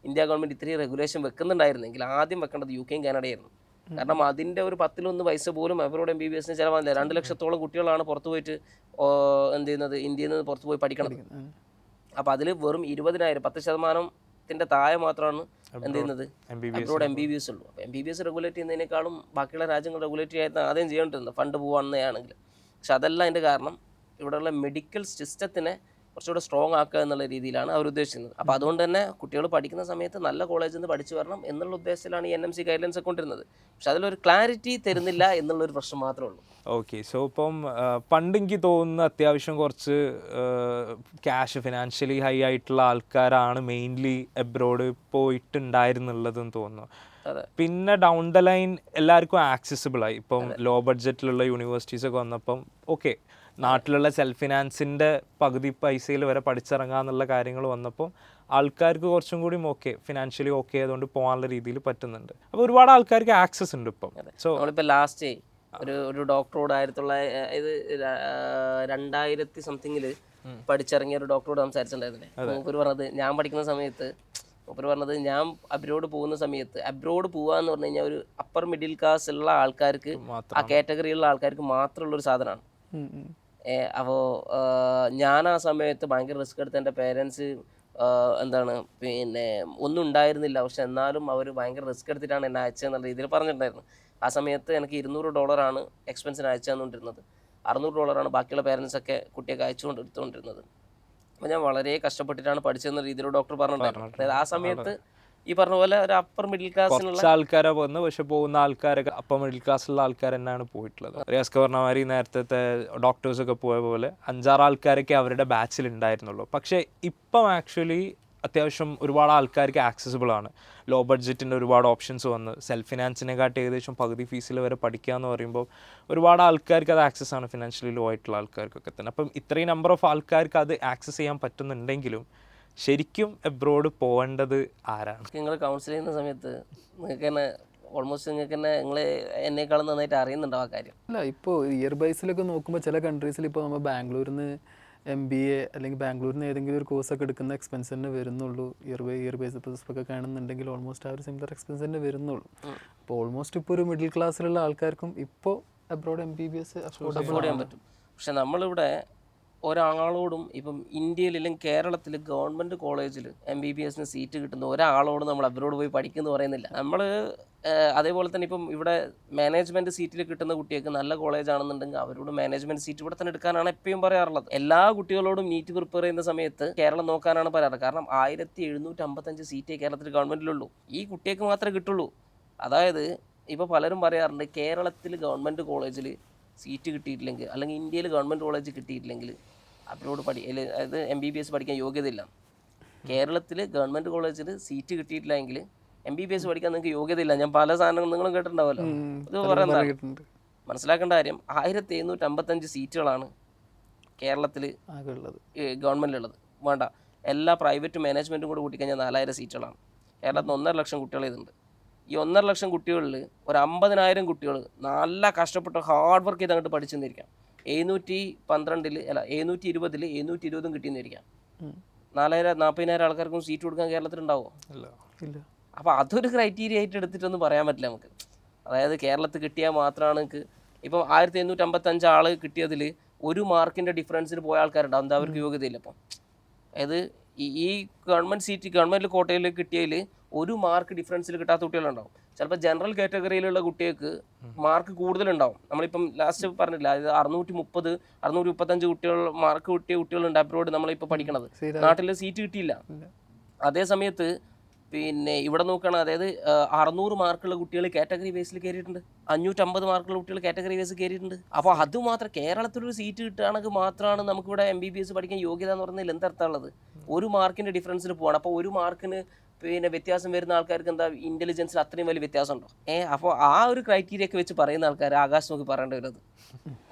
ഇന്ത്യ ഗവൺമെൻറ് ഇത്രയും റെഗുലേഷൻ വെക്കുന്നുണ്ടായിരുന്നെങ്കിൽ ആദ്യം വെക്കേണ്ടത് UK കാനഡയായിരുന്നു. കാരണം അതിൻ്റെ ഒരു 10-1 പൈസ പോലും അബ്രോഡ് MBBSന് ചിലവാകില്ല. 2 ലക്ഷത്തോളം കുട്ടികളാണ് പുറത്ത് പോയിട്ട് എന്ത് ചെയ്യുന്നത്, ഇന്ത്യയിൽ നിന്ന് പുറത്ത് പോയി പഠിക്കണം. അപ്പോൾ അതിൽ വെറും 20,000 10% താഴെ മാത്രമാണ് എന്ത് ചെയ്യുന്നത് അബ്രോഡ് MBBS ഉള്ളൂ. അപ്പോൾ MBBS റെഗുലേറ്റ് ചെയ്യുന്നതിനേക്കാളും ബാക്കിയുള്ള രാജ്യങ്ങൾ റെഗുലേറ്റ് ചെയ്യാൻ ആദ്യം ചെയ്യേണ്ടിരുന്നത് ഫണ്ട് പോകാണെന്നാണെങ്കിൽ. പക്ഷെ അതല്ല അതിൻ്റെ കാരണം. ഇവിടെയുള്ള മെഡിക്കൽ സിസ്റ്റത്തിനെ കുറച്ചുകൂടെ സ്ട്രോങ് ആക്കുക എന്നുള്ള രീതിയിലാണ് അവർ ഉദ്ദേശിക്കുന്നത്. അപ്പോൾ അതുകൊണ്ട് തന്നെ കുട്ടികൾ പഠിക്കുന്ന സമയത്ത് നല്ല കോളേജിൽ നിന്ന് പഠിച്ചു വരണം എന്നുള്ള ഉദ്ദേശത്തിലാണ് ഈ NMC ഗൈഡ് ലൈൻസ് ഒക്കെ കൊണ്ടിരുന്നത്. പക്ഷെ അതിലൊരു ക്ലാരിറ്റി തരുന്നില്ല എന്നുള്ളൊരു പ്രശ്നം മാത്രമേ ഉള്ളൂ. ഓക്കെ, സോ ഇപ്പം പണ്ട് എനിക്ക് തോന്നുന്നു അത്യാവശ്യം കുറച്ച് ഫിനാൻഷ്യലി ഹൈ ആയിട്ടുള്ള ആൾക്കാരാണ് മെയിൻലി എബ്രോഡ് പോയിട്ടുണ്ടായിരുന്നുള്ളതെന്ന് തോന്നുന്നു. പിന്നെ ഡൗൺ ദ ലൈൻ എല്ലാവർക്കും ആക്സസിബിൾ ആയി. ഇപ്പം ലോ ബഡ്ജറ്റിലുള്ള യൂണിവേഴ്സിറ്റീസ് ഒക്കെ വന്നപ്പം ഓക്കെ, നാട്ടിലുള്ള സെൽഫ് ഫിനാൻസിൻ്റെ പകുതി പൈസയിൽ വരെ പഠിച്ചിറങ്ങാന്നുള്ള കാര്യങ്ങൾ വന്നപ്പോൾ ആൾക്കാർക്ക് കുറച്ചും കൂടി ഓക്കെ, ഫിനാൻഷ്യലി ഓക്കെ ആയതുകൊണ്ട് പോകാനുള്ള രീതിയിൽ പറ്റുന്നുണ്ട്. അപ്പോൾ ഒരുപാട് ആൾക്കാർക്ക് ആക്സസ് ഉണ്ട് ഇപ്പം. സോ നമ്മളിപ്പോൾ ലാസ്റ്റ് ഒരു ഡോക്ടറോട് 2000 സംതിങ്ങിൽ പഠിച്ചിറങ്ങിയ ഒരു ഡോക്ടറോട് സംസാരിച്ചിട്ടുണ്ടായിരുന്നില്ലേ? മൂപ്പര് പറഞ്ഞത്, ഞാൻ പഠിക്കുന്ന സമയത്ത് മൂപ്പര് പറഞ്ഞത്, ഞാൻ അബ്രോഡ് പോകുന്ന സമയത്ത്, അബ്രോഡ് പോകാന്ന് പറഞ്ഞു കഴിഞ്ഞാൽ ഒരു അപ്പർ മിഡിൽ ക്ലാസ് ഉള്ള ആൾക്കാർക്ക്, ആ കാറ്റഗറിയുള്ള ആൾക്കാർക്ക് മാത്രമുള്ളൊരു സാധനമാണ്. അപ്പോൾ ഞാൻ ആ സമയത്ത് ഭയങ്കര റിസ്ക് എടുത്ത് എൻ്റെ പേരൻസ് പിന്നെ ഒന്നും ഉണ്ടായിരുന്നില്ല, പക്ഷെ എന്നാലും അവർ ഭയങ്കര റിസ്ക് എടുത്തിട്ടാണ് എന്നെ അയച്ചതെന്നുള്ള രീതിയിൽ പറഞ്ഞിട്ടുണ്ടായിരുന്നു. ആ സമയത്ത് എനിക്ക് $200 എക്സ്പെൻസിന് അയച്ചു തന്നുകൊണ്ടിരുന്നത്. $600 ബാക്കിയുള്ള പേരൻസൊക്കെ കുട്ടിയൊക്കെ എടുത്തുകൊണ്ടിരുന്നത്. അപ്പോൾ ഞാൻ വളരെ കഷ്ടപ്പെട്ടിട്ടാണ് പഠിച്ചതെന്ന രീതിയിൽ ഡോക്ടർ പറഞ്ഞിട്ടുണ്ടായിരുന്നു. അതായത് ആ സമയത്ത് ഈ പറഞ്ഞ പോലെ ഒരു അപ്പർ മിഡിൽ ക്ലാസ്സിനുള്ള കുറച്ച് ആൾക്കാരാ പോകുന്നത്, പക്ഷെ പോകുന്ന ആൾക്കാരൊക്കെ അപ്പർ മിഡിൽ ക്ലാസ്സിലുള്ള ആൾക്കാർ തന്നെയാണ് പോയിട്ടുള്ളത്. റിയാസ് പറഞ്ഞ മാതിരി നേരത്തെ ഡോക്ടേഴ്സൊക്കെ പോയ പോലെ 5-6 ആൾക്കാരൊക്കെ അവരുടെ ബാച്ചിൽ ഉണ്ടായിരുന്നുള്ളൂ. പക്ഷേ ഇപ്പം ആക്ച്വലി അത്യാവശ്യം ഒരുപാട് ആൾക്കാർക്ക് ആക്സസിബിൾ ആണ്. ലോ ബഡ്ജറ്റിൻ്റെ ഒരുപാട് ഓപ്ഷൻസ് വന്ന് സെൽഫ് ഫിനാൻസിനെക്കാട്ടി ഏകദേശം പകുതി ഫീസിൽ വരെ പഠിക്കുക എന്ന് പറയുമ്പോൾ ഒരുപാട് ആൾക്കാർക്ക് അത് ആക്സസ് ആണ്, ഫിനാൻഷ്യലി ലോ ആയിട്ടുള്ള ആൾക്കാർക്കൊക്കെ തന്നെ. അപ്പം ഇത്രയും നമ്പർ ഓഫ് ആൾക്കാർക്ക് അത് ആക്സസ് ചെയ്യാൻ പറ്റുന്നുണ്ടെങ്കിലും ശരിക്കും എബ്രോഡ് പോകേണ്ടത് ആരാണ്? നിങ്ങൾ കൗൺസിൽ ചെയ്യുന്ന സമയത്ത് നിങ്ങൾക്ക് തന്നെ ഓൾമോസ്റ്റ് നിങ്ങൾക്ക് തന്നെ നിങ്ങൾ എന്നെക്കാളും നന്നായിട്ട് അറിയുന്നുണ്ടോ ആ കാര്യം? അല്ല, ഇപ്പോൾ ഇയർ ബേസിലൊക്കെ നോക്കുമ്പോൾ ചില കൺട്രീസിൽ ഇപ്പോൾ നമ്മൾ ബാംഗ്ലൂരിൽ നിന്ന് MBA അല്ലെങ്കിൽ ബാംഗ്ലൂരിൽ നിന്ന് ഏതെങ്കിലും ഒരു കോഴ്സൊക്കെ എടുക്കുന്ന എക്സ്പെൻസ് തന്നെ വരുന്നുള്ളൂ. ഇയർ ബേസ് ഒക്കെ കാണുന്നുണ്ടെങ്കിൽ ഓൾമോസ്റ്റ് ആ ഒരു സിമിലർ എക്സ്പെൻസ് തന്നെ വരുന്നുള്ളൂ. അപ്പോൾ ഓൾമോസ്റ്റ് ഇപ്പോൾ ഒരു മിഡിൽ ക്ലാസ്സിലുള്ള ആൾക്കാർക്കും ഇപ്പോൾ അബ്രോഡ് MBBS അഫോർഡബിൾ ചെയ്യാൻ പറ്റും. പക്ഷെ നമ്മളിവിടെ ഒരാളോടും ഇപ്പം ഇന്ത്യയിൽ അല്ലെങ്കിൽ കേരളത്തിൽ ഗവൺമെൻറ് കോളേജിൽ MBBS സീറ്റ് കിട്ടുന്ന ഒരാളോടും നമ്മൾ അബ്രോഡ് പോയി പഠിക്കുമെന്ന് പറയുന്നില്ല. നമ്മൾ അതേപോലെ തന്നെ ഇപ്പം ഇവിടെ മാനേജ്മെൻറ്റ് സീറ്റിൽ കിട്ടുന്ന കുട്ടികൾക്ക് നല്ല കോളേജാണെന്നുണ്ടെങ്കിൽ അവരോട് മാനേജ്മെൻറ്റ് സീറ്റ് ഇവിടെ തന്നെ എടുക്കാനാണ് എപ്പോഴും പറയാറുള്ളത്. എല്ലാ കുട്ടികളോടും നീറ്റ് പ്രിപ്പയർ ചെയ്യുന്ന സമയത്ത് കേരളം നോക്കാനാണ് പറയാറ്. കാരണം 1755 സീറ്റേ കേരളത്തിൽ ഗവൺമെൻറ്റിലുള്ളൂ. ഈ കുട്ടികൾക്ക് മാത്രമേ കിട്ടുള്ളൂ. അതായത് ഇപ്പോൾ പലരും പറയാറുണ്ട് കേരളത്തിൽ ഗവൺമെൻറ് കോളേജിൽ സീറ്റ് കിട്ടിയിട്ടില്ലെങ്കിൽ അല്ലെങ്കിൽ ഇന്ത്യയിൽ ഗവൺമെൻറ് കോളേജ് കിട്ടിയിട്ടില്ലെങ്കിൽ അബ്രോഡ് അതായത് MBBS പഠിക്കാൻ യോഗ്യതയില്ല. കേരളത്തിൽ ഗവൺമെൻറ് കോളേജിൽ സീറ്റ് കിട്ടിയിട്ടില്ലെങ്കിൽ MBBS പഠിക്കാൻ നിങ്ങൾക്ക് യോഗ്യതയില്ല. ഞാൻ പല സാധനങ്ങളും നിങ്ങളും കേട്ടിട്ടുണ്ടാവുമല്ലോ. ഇത് പറയുന്നത് മനസ്സിലാക്കേണ്ട കാര്യം 1755 സീറ്റുകളാണ് കേരളത്തിൽ ഗവൺമെൻറ്റിലുള്ളത്. വേണ്ട, എല്ലാ പ്രൈവറ്റ് മാനേജ്മെൻറ്റും കൂടെ കൂട്ടിക്കഴിഞ്ഞാൽ 4000 സീറ്റുകളാണ്. കേരളത്തിൽ 1.5 ലക്ഷം കുട്ടികൾ ഇതുണ്ട്. ഈ 1.5 ലക്ഷം കുട്ടികളിൽ ഒരു 50,000 കുട്ടികൾ നല്ല കഷ്ടപ്പെട്ട് ഹാർഡ് വർക്ക് ചെയ്ത് അങ്ങോട്ട് പഠിച്ചു തന്നിരിക്കാം. 720 720 കിട്ടിയെന്നിരിക്കാം. 40,000 ആൾക്കാർക്കും സീറ്റ് കൊടുക്കാൻ കേരളത്തിലുണ്ടാവുമോ? ഇല്ല. അപ്പോൾ അതൊരു ക്രൈറ്റീരിയ ആയിട്ട് എടുത്തിട്ടൊന്നും പറയാൻ പറ്റില്ല നമുക്ക്. അതായത് കേരളത്തിൽ കിട്ടിയാൽ മാത്രമാണ് നിങ്ങൾക്ക് ഇപ്പം 1755 ആൾ കിട്ടിയതിൽ 1 മാർക്കിൻ്റെ ഡിഫറൻസിൽ പോയ ആൾക്കാരുണ്ടാവും. എന്താ അവർക്ക് യോഗ്യതയില്ല. അപ്പം അതായത് ഈ ഗവൺമെൻറ് സീറ്റ് ഗവൺമെൻറ് കോട്ടയിൽ കിട്ടിയതിൽ 1 മാർക്ക് ഡിഫറൻസിൽ കിട്ടാത്ത കുട്ടികളുണ്ടാവും. ചിലപ്പോൾ ജനറൽ കാറ്റഗറിയിലുള്ള കുട്ടികൾക്ക് മാർക്ക് കൂടുതലുണ്ടാവും. നമ്മളിപ്പം ലാസ്റ്റ് പറഞ്ഞില്ല, അതായത് 630 635 കുട്ടികൾ മാർക്ക് കിട്ടിയ കുട്ടികളുണ്ട് അബ്രോഡ് നമ്മളിപ്പോൾ പഠിക്കണത്. നാട്ടിൽ സീറ്റ് കിട്ടിയില്ല. അതേ സമയത്ത് പിന്നെ ഇവിടെ നോക്കുകയാണ്, അതായത് 600 മാർക്കുള്ള കുട്ടികൾ കാറ്റഗറി ബേസിൽ കയറിയിട്ടുണ്ട്. 550 മാർക്കുള്ള കുട്ടികൾ കാറ്റഗറി ബേസിൽ കയറിയിട്ടുണ്ട്. അപ്പോൾ അതുമാത്രം കേരളത്തിലൊരു സീറ്റ് കിട്ടുകയാണെങ്കിൽ മാത്രമാണ് നമുക്കിവിടെ MBBS പഠിക്കാൻ യോഗ്യത എന്ന് പറഞ്ഞാൽ എന്തർത്ഥമുള്ളത്? 1 മാർക്കിൻ്റെ ഡിഫറൻസിൽ പോവാണ്. അപ്പോൾ 1 മാർക്കിന് പിന്നെ വ്യത്യാസം വരുന്ന ആൾക്കാർക്ക് എന്താ ഇൻ്റലിജൻസിൽ അത്രയും വലിയ വ്യത്യാസം ഉണ്ടോ? അപ്പോൾ ആ ഒരു ക്രൈറ്റീരിയ ഒക്കെ വെച്ച് പറയുന്ന ആൾക്കാർ ആകാശ് നോക്കി പറയേണ്ടി വരുന്നത്.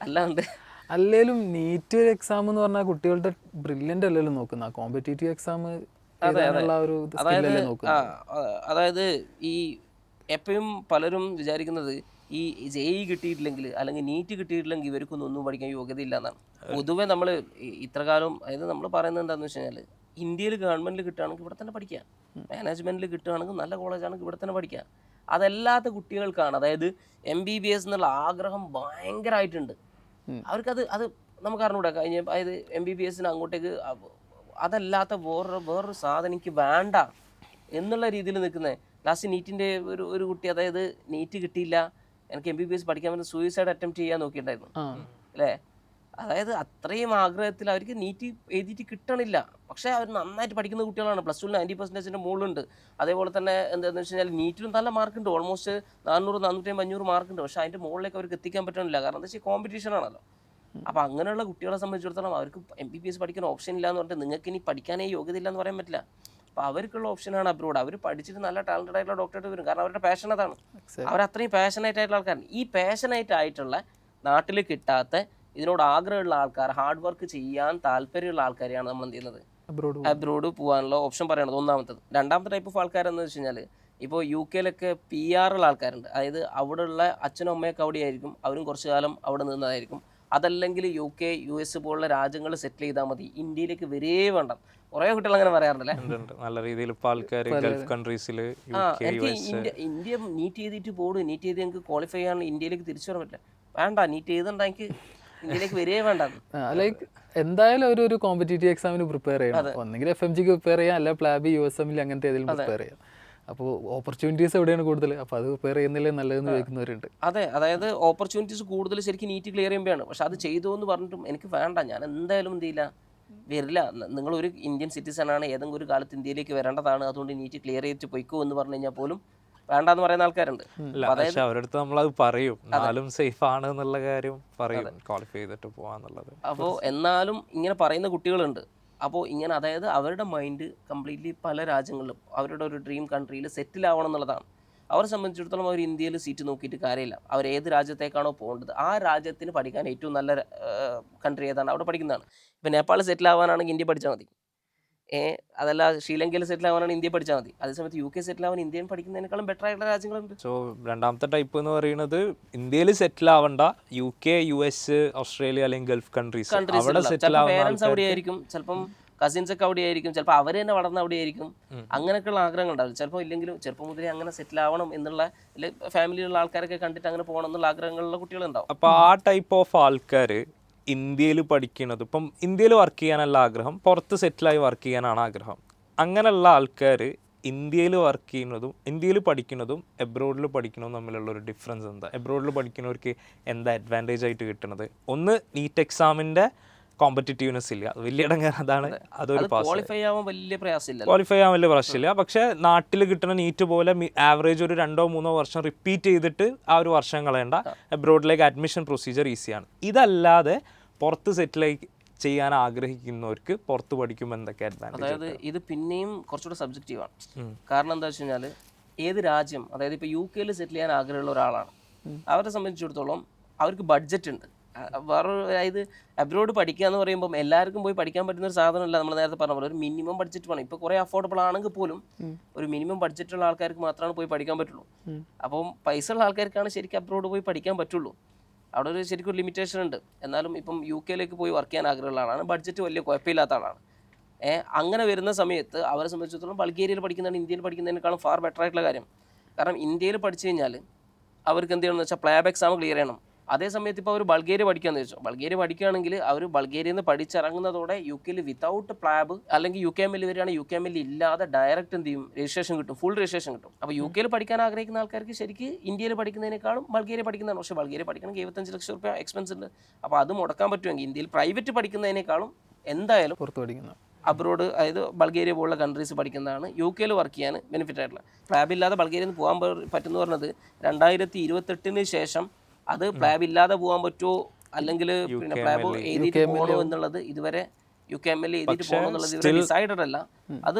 അല്ലാണ്ട് അല്ലേലും നീറ്റ് എക്സാം എന്ന് പറഞ്ഞാൽ കുട്ടികളുടെ ബ്രില്യൻ്റ് അല്ലല്ലോ നോക്കുന്ന, കോമ്പറ്റേറ്റീവ് എക്സാം. അതായത് ഈ എപ്പോഴും പലരും വിചാരിക്കുന്നത് ഈ JEE കിട്ടിയിട്ടില്ലെങ്കിൽ അല്ലെങ്കിൽ നീറ്റ് കിട്ടിയിട്ടില്ലെങ്കിൽ ഇവർക്കൊന്നും ഒന്നും പഠിക്കാൻ യോഗ്യതയില്ല എന്നാണ്. പൊതുവെ നമ്മൾ ഇത്ര കാലം അതായത് നമ്മൾ പറയുന്നത് എന്താണെന്ന് വെച്ച് കഴിഞ്ഞാൽ ഇന്ത്യയിൽ ഗവൺമെൻറ്റിൽ കിട്ടുകയാണെങ്കിൽ ഇവിടെ തന്നെ പഠിക്കുക, മാനേജ്മെൻറ്റിൽ കിട്ടുകയാണെങ്കിൽ നല്ല കോളേജാണെങ്കിൽ ഇവിടെ തന്നെ പഠിക്കുക. അതല്ലാത്ത കുട്ടികൾക്കാണ് അതായത് MBBS എന്നുള്ള ആഗ്രഹം ഭയങ്കരമായിട്ടുണ്ട്. അവർക്കത് നമുക്ക് അറിഞ്ഞൂടാ കഴിഞ്ഞ അതായത് MBBSന് അങ്ങോട്ടേക്ക് അതല്ലാത്ത വേറൊരു സാധനം എനിക്ക് വേണ്ട എന്നുള്ള രീതിയിൽ നിൽക്കുന്നത്. ലാസ്റ്റ് നീറ്റിൻ്റെ ഒരു കുട്ടി അതായത് നീറ്റ് കിട്ടിയില്ല, എനിക്ക് MBBS പഠിക്കാൻ വേണ്ടി സൂയിസൈഡ് അറ്റംപ്റ്റ് ചെയ്യാൻ നോക്കിയിട്ടുണ്ടായിരുന്നു അല്ലേ. അതായത് അത്രയും ആഗ്രഹത്തിൽ അവർക്ക് നീറ്റ് എഴുതിയിട്ട് കിട്ടണില്ല. പക്ഷേ അവർ നന്നായിട്ട് പഠിക്കുന്ന കുട്ടികളാണ്. +2 90% മുകളിലുണ്ട്. അതേപോലെ തന്നെ എന്താണെന്ന് വെച്ച് കഴിഞ്ഞാൽ നീറ്റിലും നല്ല മാർക്കുണ്ട്. ഓൾമോസ്റ്റ് 400 450 500 മാർക്കുണ്ട്. പക്ഷേ അതിൻ്റെ മുകളിലേക്ക് അവർക്ക് എത്തിക്കാൻ പറ്റണില്ല. കാരണം എന്താ വെച്ചാൽ കോമ്പറ്റീഷൻ ആണല്ലോ. അപ്പോൾ അങ്ങനെയുള്ള കുട്ടികളെ സംബന്ധിച്ചിടത്തോളം അവർക്ക് MBBS പഠിക്കാൻ ഓപ്ഷൻ ഇല്ല എന്ന് പറഞ്ഞിട്ട് നിങ്ങൾക്ക് ഇനി പഠിക്കാനേ യോഗ്യതയില്ല എന്ന് പറയാൻ പറ്റില്ല. അപ്പോൾ അവർക്കുള്ള ഓപ്ഷനാണ് അബ്രോഡ്. അവർ പഠിച്ചിട്ട് നല്ല ടാലൻറ്റഡ് ആയിട്ടുള്ള ഡോക്ടറേറ്റ് വരും. കാരണം അവരുടെ പാഷൻ അതാണ്. അവരത്രയും പാഷനേറ്റ് ആയിട്ടുള്ള ആൾക്കാരാണ്. ഈ പാഷനേറ്റ് ആയിട്ടുള്ള നാട്ടിൽ കിട്ടാത്ത ഇതിനോട് ആഗ്രഹമുള്ള ആൾക്കാർ, ഹാർഡ് വർക്ക് ചെയ്യാൻ താല്പര്യമുള്ള ആൾക്കാരെയാണ് നമ്മൾ എന്ത് ചെയ്യുന്നത് അബ്രോഡ് പോകാനുള്ള ഓപ്ഷൻ പറയണത്. ഒന്നാമത്തത്. രണ്ടാമത്തെ ടൈപ്പ് ഓഫ് ആൾക്കാരെന്ന് വെച്ച് കഴിഞ്ഞാൽ ഇപ്പോൾ UK PR ഉള്ള ആൾക്കാരുണ്ട്. അതായത് അവിടെയുള്ള അച്ഛനും അമ്മയൊക്കെ അവിടെ ആയിരിക്കും, അവരും കുറച്ച് കാലം അവിടെ നിന്നതായിരിക്കും. അതല്ലെങ്കിൽ UK US പോലുള്ള രാജ്യങ്ങൾ സെറ്റിൽ ചെയ്താൽ മതി, ഇന്ത്യയിലേക്ക് വരേ വേണ്ട. കുറേ കുട്ടികൾ അങ്ങനെ പറയാറുണ്ടല്ലേ. നല്ല രീതിയിൽ ഗൾഫ് കൺട്രീസിൽ ഇന്ത്യ നീറ്റ് ചെയ്തിട്ട് പോടും, നീറ്റ് ചെയ്ത് ഞങ്ങൾക്ക് ക്വാളിഫൈ ചെയ്യാൻ ഇന്ത്യയിലേക്ക് തിരിച്ചു വരാൻ പറ്റില്ല. വേണ്ട, നീറ്റ് ചെയ്തിട്ടുണ്ടെങ്കിൽ എനിക്ക് ഇന്ത്യയിലേക്ക് വരേ വേണ്ട. ലൈക്ക് എന്തായാലും ഒരു കോമ്പറ്റേറ്റീവ് എക്സാമിന് പ്രിപ്പയർ ചെയ്യണം. ഒന്നെങ്കിൽ FMGക്ക് പ്രിപ്പയർ ചെയ്യാം, അല്ല പ്ലാബി USMൽ അങ്ങനത്തെ ഏതെങ്കിലും പ്രിപ്പയർ ചെയ്യാം. അപ്പോൾ ഓപ്പർച്യൂണിറ്റീസ് എവിടെയാണ് കൂടുതൽ? അപ്പോൾ അത് പ്രിപ്പയർ ചെയ്യുന്നില്ലേ നല്ലതെന്ന് ചോദിക്കുന്നവരുണ്ട്. അതെ, അതായത് ഓപ്പർച്യൂണിറ്റീസ് കൂടുതൽ ശരിക്കും നീറ്റ് ക്ലിയർ ചെയ്യുമ്പോഴാണ്. പക്ഷെ അത് ചെയ്തു എന്ന് പറഞ്ഞിട്ടും എനിക്ക് വേണ്ട, ഞാൻ എന്തായാലും എന്ത് ചെയ്യില്ല, വരില്ല. നിങ്ങളൊരു ഇന്ത്യൻ സിറ്റിസണാണ്, ഏതെങ്കിലും ഒരു കാലത്ത് ഇന്ത്യയിലേക്ക് വരേണ്ടതാണ്, അതുകൊണ്ട് നീറ്റ് ക്ലിയർ ചെയ്തിട്ട് പൊയ്ക്കോ എന്ന് പറഞ്ഞു കഴിഞ്ഞാൽ പോലും വേണ്ടാന്ന് പറയുന്ന ആൾക്കാരുണ്ട്. പക്ഷെ അവരടുത്ത് നമ്മളത് പറയും, എന്നാലും സേഫ് ആണ് എന്നുള്ള കാര്യം പറയും, ക്വാളിഫൈ ചെയ്തിട്ട് പോവാന്നുള്ളത്. അപ്പോൾ എന്നാലും ഇങ്ങനെ പറയുന്ന കുട്ടികളുണ്ട്. അപ്പോൾ ഇങ്ങനെ അതായത് അവരുടെ മൈൻഡ് കംപ്ലീറ്റ്ലി പല രാജ്യങ്ങളിലും അവരുടെ ഒരു ഡ്രീം കൺട്രിയിൽ സെറ്റിൽ ആവണം എന്നുള്ളതാണ്. അവരെ സംബന്ധിച്ചിടത്തോളം അവർ ഇന്ത്യയിൽ സീറ്റ് നോക്കിയിട്ട് കാര്യമില്ല. അവർ ഏത് രാജ്യത്തേക്കാണോ പോകേണ്ടത് ആ രാജ്യത്തിന് പഠിക്കാൻ ഏറ്റവും നല്ല കൺട്രി ഏതാണ് അവിടെ പഠിക്കുന്നതാണ്. ഇപ്പം നേപ്പാളിൽ സെറ്റിൽ ആവാനാണെങ്കിൽ ഇന്ത്യ പഠിച്ചാൽ മതി. അതല്ല ശ്രീലങ്കയിൽ സെറ്റിൽ ആവാനാണ് ഇന്ത്യ പഠിച്ചാൽ മതി. അതേസമയത്ത് UK സെറ്റിൽ ആവാൻ ഇന്ത്യൻ പഠിക്കുന്നതിനേക്കാളും ബെറ്റർ ആയിട്ടുള്ള രാജ്യങ്ങളുണ്ട്. സോ രണ്ടാമത്തെ ടൈപ്പ് എന്ന് പറയുന്നത് ഇന്ത്യയിൽ സെറ്റിൽ ആവണ്ട, UK, US, ഓസ്ട്രേലിയ അല്ലെങ്കിൽ ഗൾഫ് കൺട്രീസ് അവിടെ സെറ്റിൽ ആവുന്ന പേരൻസ് അവിടെ ആയിരിക്കും, ചിലപ്പം കസിൻസ് ഒക്കെ അവിടെ ആയിരിക്കും, ചിലപ്പോൾ അവർ തന്നെ വളർന്ന അവിടെ ആയിരിക്കും. അങ്ങനെയൊക്കെയുള്ള ആഗ്രഹങ്ങൾ ഉണ്ടാവും. ചിലപ്പോൾ ഇല്ലെങ്കിലും ചെറുപ്പം മുതലേ അങ്ങനെ സെറ്റിൽ ആവണം എന്നുള്ള ഫാമിലിയിലുള്ള ആൾക്കാരൊക്കെ കണ്ടിട്ട് അങ്ങനെ പോകണം എന്നുള്ള ആഗ്രഹങ്ങളുള്ള കുട്ടികളുണ്ടാവും. അപ്പോൾ ആ ടൈപ്പ് ഓഫ് ആൾക്കാർ ഇന്ത്യയിൽ പഠിക്കുന്നത്, ഇപ്പം ഇന്ത്യയിൽ വർക്ക് ചെയ്യാനല്ല ആഗ്രഹം, പുറത്ത് സെറ്റിലായി വർക്ക് ചെയ്യാനാണ് ആഗ്രഹം. അങ്ങനെയുള്ള ആൾക്കാർ ഇന്ത്യയിൽ വർക്ക് ചെയ്യുന്നതും ഇന്ത്യയിൽ പഠിക്കുന്നതും എബ്രോഡിൽ പഠിക്കുന്നതും തമ്മിലുള്ള ഒരു ഡിഫറൻസ് എന്താ? എബ്രോഡിൽ പഠിക്കുന്നവർക്ക് എന്താ അഡ്വാൻറ്റേജ് ആയിട്ട് കിട്ടുന്നത്? ഒന്ന്, നീറ്റ് എക്സാമിൻ്റെ കോമ്പറ്റീറ്റീവ്നെസ് ഇല്ല, വലിയ ഇടങ്ങ, അതാണ് അതൊരു ക്വാളിഫൈ ആവാൻ വലിയ പ്രയാസമില്ല. ക്വാളിഫൈ ആവാൻ വലിയ പ്രശ്നമില്ല. പക്ഷേ നാട്ടിൽ കിട്ടുന്ന നീറ്റ് പോലെ ആവറേജ് ഒരു 2-3 വർഷം റിപ്പീറ്റ് ചെയ്തിട്ട് ആ ഒരു വർഷം കളയേണ്ട, എബ്രോഡിലേക്ക് അഡ്മിഷൻ പ്രൊസീജിയർ ഈസിയാണ്. ഇതല്ലാതെ പുറത്ത് സെറ്റിലായി ചെയ്യാൻ ആഗ്രഹിക്കുന്നവർക്ക് പുറത്ത് പഠിക്കുമ്പോൾ എന്തൊക്കെ അഡ്വാൻറ്റേജ്? അതായത് ഇത് പിന്നെയും കുറച്ചുകൂടെ സബ്ജക്റ്റീവാണ്. കാരണം എന്താ വെച്ച് കഴിഞ്ഞാൽ ഏത് രാജ്യം, അതായത് ഇപ്പോൾ UK സെറ്റിൽ ചെയ്യാൻ ആഗ്രഹമുള്ള ഒരാളാണ്, അവരെ സംബന്ധിച്ചിടത്തോളം അവർക്ക് ബഡ്ജറ്റ് ഉണ്ട്. വേറൊരു, അതായത് അബ്രോഡ് പഠിക്കുക എന്ന് പറയുമ്പോൾ എല്ലാവർക്കും പോയി പഠിക്കാൻ പറ്റുന്ന ഒരു സാധനമല്ല. നമ്മൾ നേരത്തെ പറഞ്ഞ പോലെ ഒരു മിനിമം ബഡ്ജറ്റ് വേണം. ഇപ്പോൾ കുറേ അഫോർഡബിൾ ആണെങ്കിൽ പോലും ഒരു മിനിമം ബഡ്ജറ്റുള്ള ആൾക്കാർക്ക് മാത്രമാണ് പോയി പഠിക്കാൻ പറ്റുള്ളൂ. അപ്പം പൈസ ഉള്ള ആൾക്കാർക്കാണ് ശരിക്കും അബ്രോഡ് പോയി പഠിക്കാൻ പറ്റുള്ളൂ. അവിടെ ഒരു ശരിക്കും ഒരു ലിമിറ്റേഷൻ ഉണ്ട്. എന്നാലും ഇപ്പം UK പോയി വർക്ക് ചെയ്യാൻ ആഗ്രഹമുള്ള ആളാണ്, ബഡ്ജറ്റ് വലിയ കുഴപ്പമില്ലാത്ത ആളാണ്. അങ്ങനെ വരുന്ന സമയത്ത് അവരെ സംബന്ധിച്ചിടത്തോളം ബൾഗേറിയയിൽ പഠിക്കുന്നതാണ് ഇന്ത്യയിൽ പഠിക്കുന്നതിനേക്കാളും ഫാർ ബെറ്റർ ആയിട്ടുള്ള കാര്യം. കാരണം ഇന്ത്യയിൽ പഠിച്ചു കഴിഞ്ഞാൽ അവർക്ക് എന്ത് ചെയ്യണമെന്ന് വെച്ചാൽ പ്ലാബ് എക്സാം ക്ലിയർ ചെയ്യണം. അതേ സമയത്ത് ഇപ്പോൾ അവർ ബൾഗേറിയ പഠിക്കാമെന്ന് വെച്ചോ, ബൾഗേറിയ പഠിക്കുകയാണെങ്കിൽ അവർ ബൾഗേറിയയിൽ നിന്ന് പഠിച്ചിറങ്ങുന്നതോടെ UK വിത്തൗട്ട് പ്ലാബ് അല്ലെങ്കിൽ UKML വരികയാണെങ്കിൽ UKML ഇല്ലാതെ ഡയറക്റ്റ് എന്ത് ചെയ്യും, രജിസ്ട്രേഷൻ കിട്ടും, ഫുൾ രജിസ്ട്രേഷൻ കിട്ടും. അപ്പോൾ UK പഠിക്കാൻ ആഗ്രഹിക്കുന്ന ആൾക്കാർക്ക് ശരിക്കും ഇന്ത്യയിൽ പഠിക്കുന്നതിനേക്കാളും ബൾഗേറിയ പഠിക്കുന്നതാണ്. പക്ഷേ ബൾഗേറിയ പഠിക്കണമെങ്കിൽ 75 ലക്ഷം രൂപ എക്സ്പെൻസ് ഉണ്ട്. അപ്പോൾ അത് മുടക്കാൻ പറ്റുമെങ്കിൽ ഇന്ത്യയിൽ പ്രൈവറ്റ് പഠിക്കുന്നതിനേക്കാളും എന്തായാലും പുറത്ത് പഠിക്കുന്ന അബ്രോഡ്, അതായത് ബൾഗേറിയ പോലുള്ള കൺട്രീസ് പഠിക്കുന്നതാണ് UK വർക്ക് ചെയ്യാൻ ബെനിഫിറ്റ് ആയിട്ടുള്ള. പ്ലാബ് ഇല്ലാതെ ബൾഗേറിയയിൽ നിന്ന് പോകാൻ പറ്റുമെന്ന് പറഞ്ഞത് 2028 ശേഷം അത് പ്ലാബ് ഇല്ലാതെ പോകാൻ പറ്റുമോ അല്ലെങ്കിൽ പിന്നെ പ്ലാബ് എഴുതിയിട്ട് പോകണോ എന്നുള്ളത് ഇതുവരെ UKML എഴുതിയിട്ട് പോകണോ എന്നുള്ളത് ഇതുവരെ ഡിസൈഡഡ് അല്ല.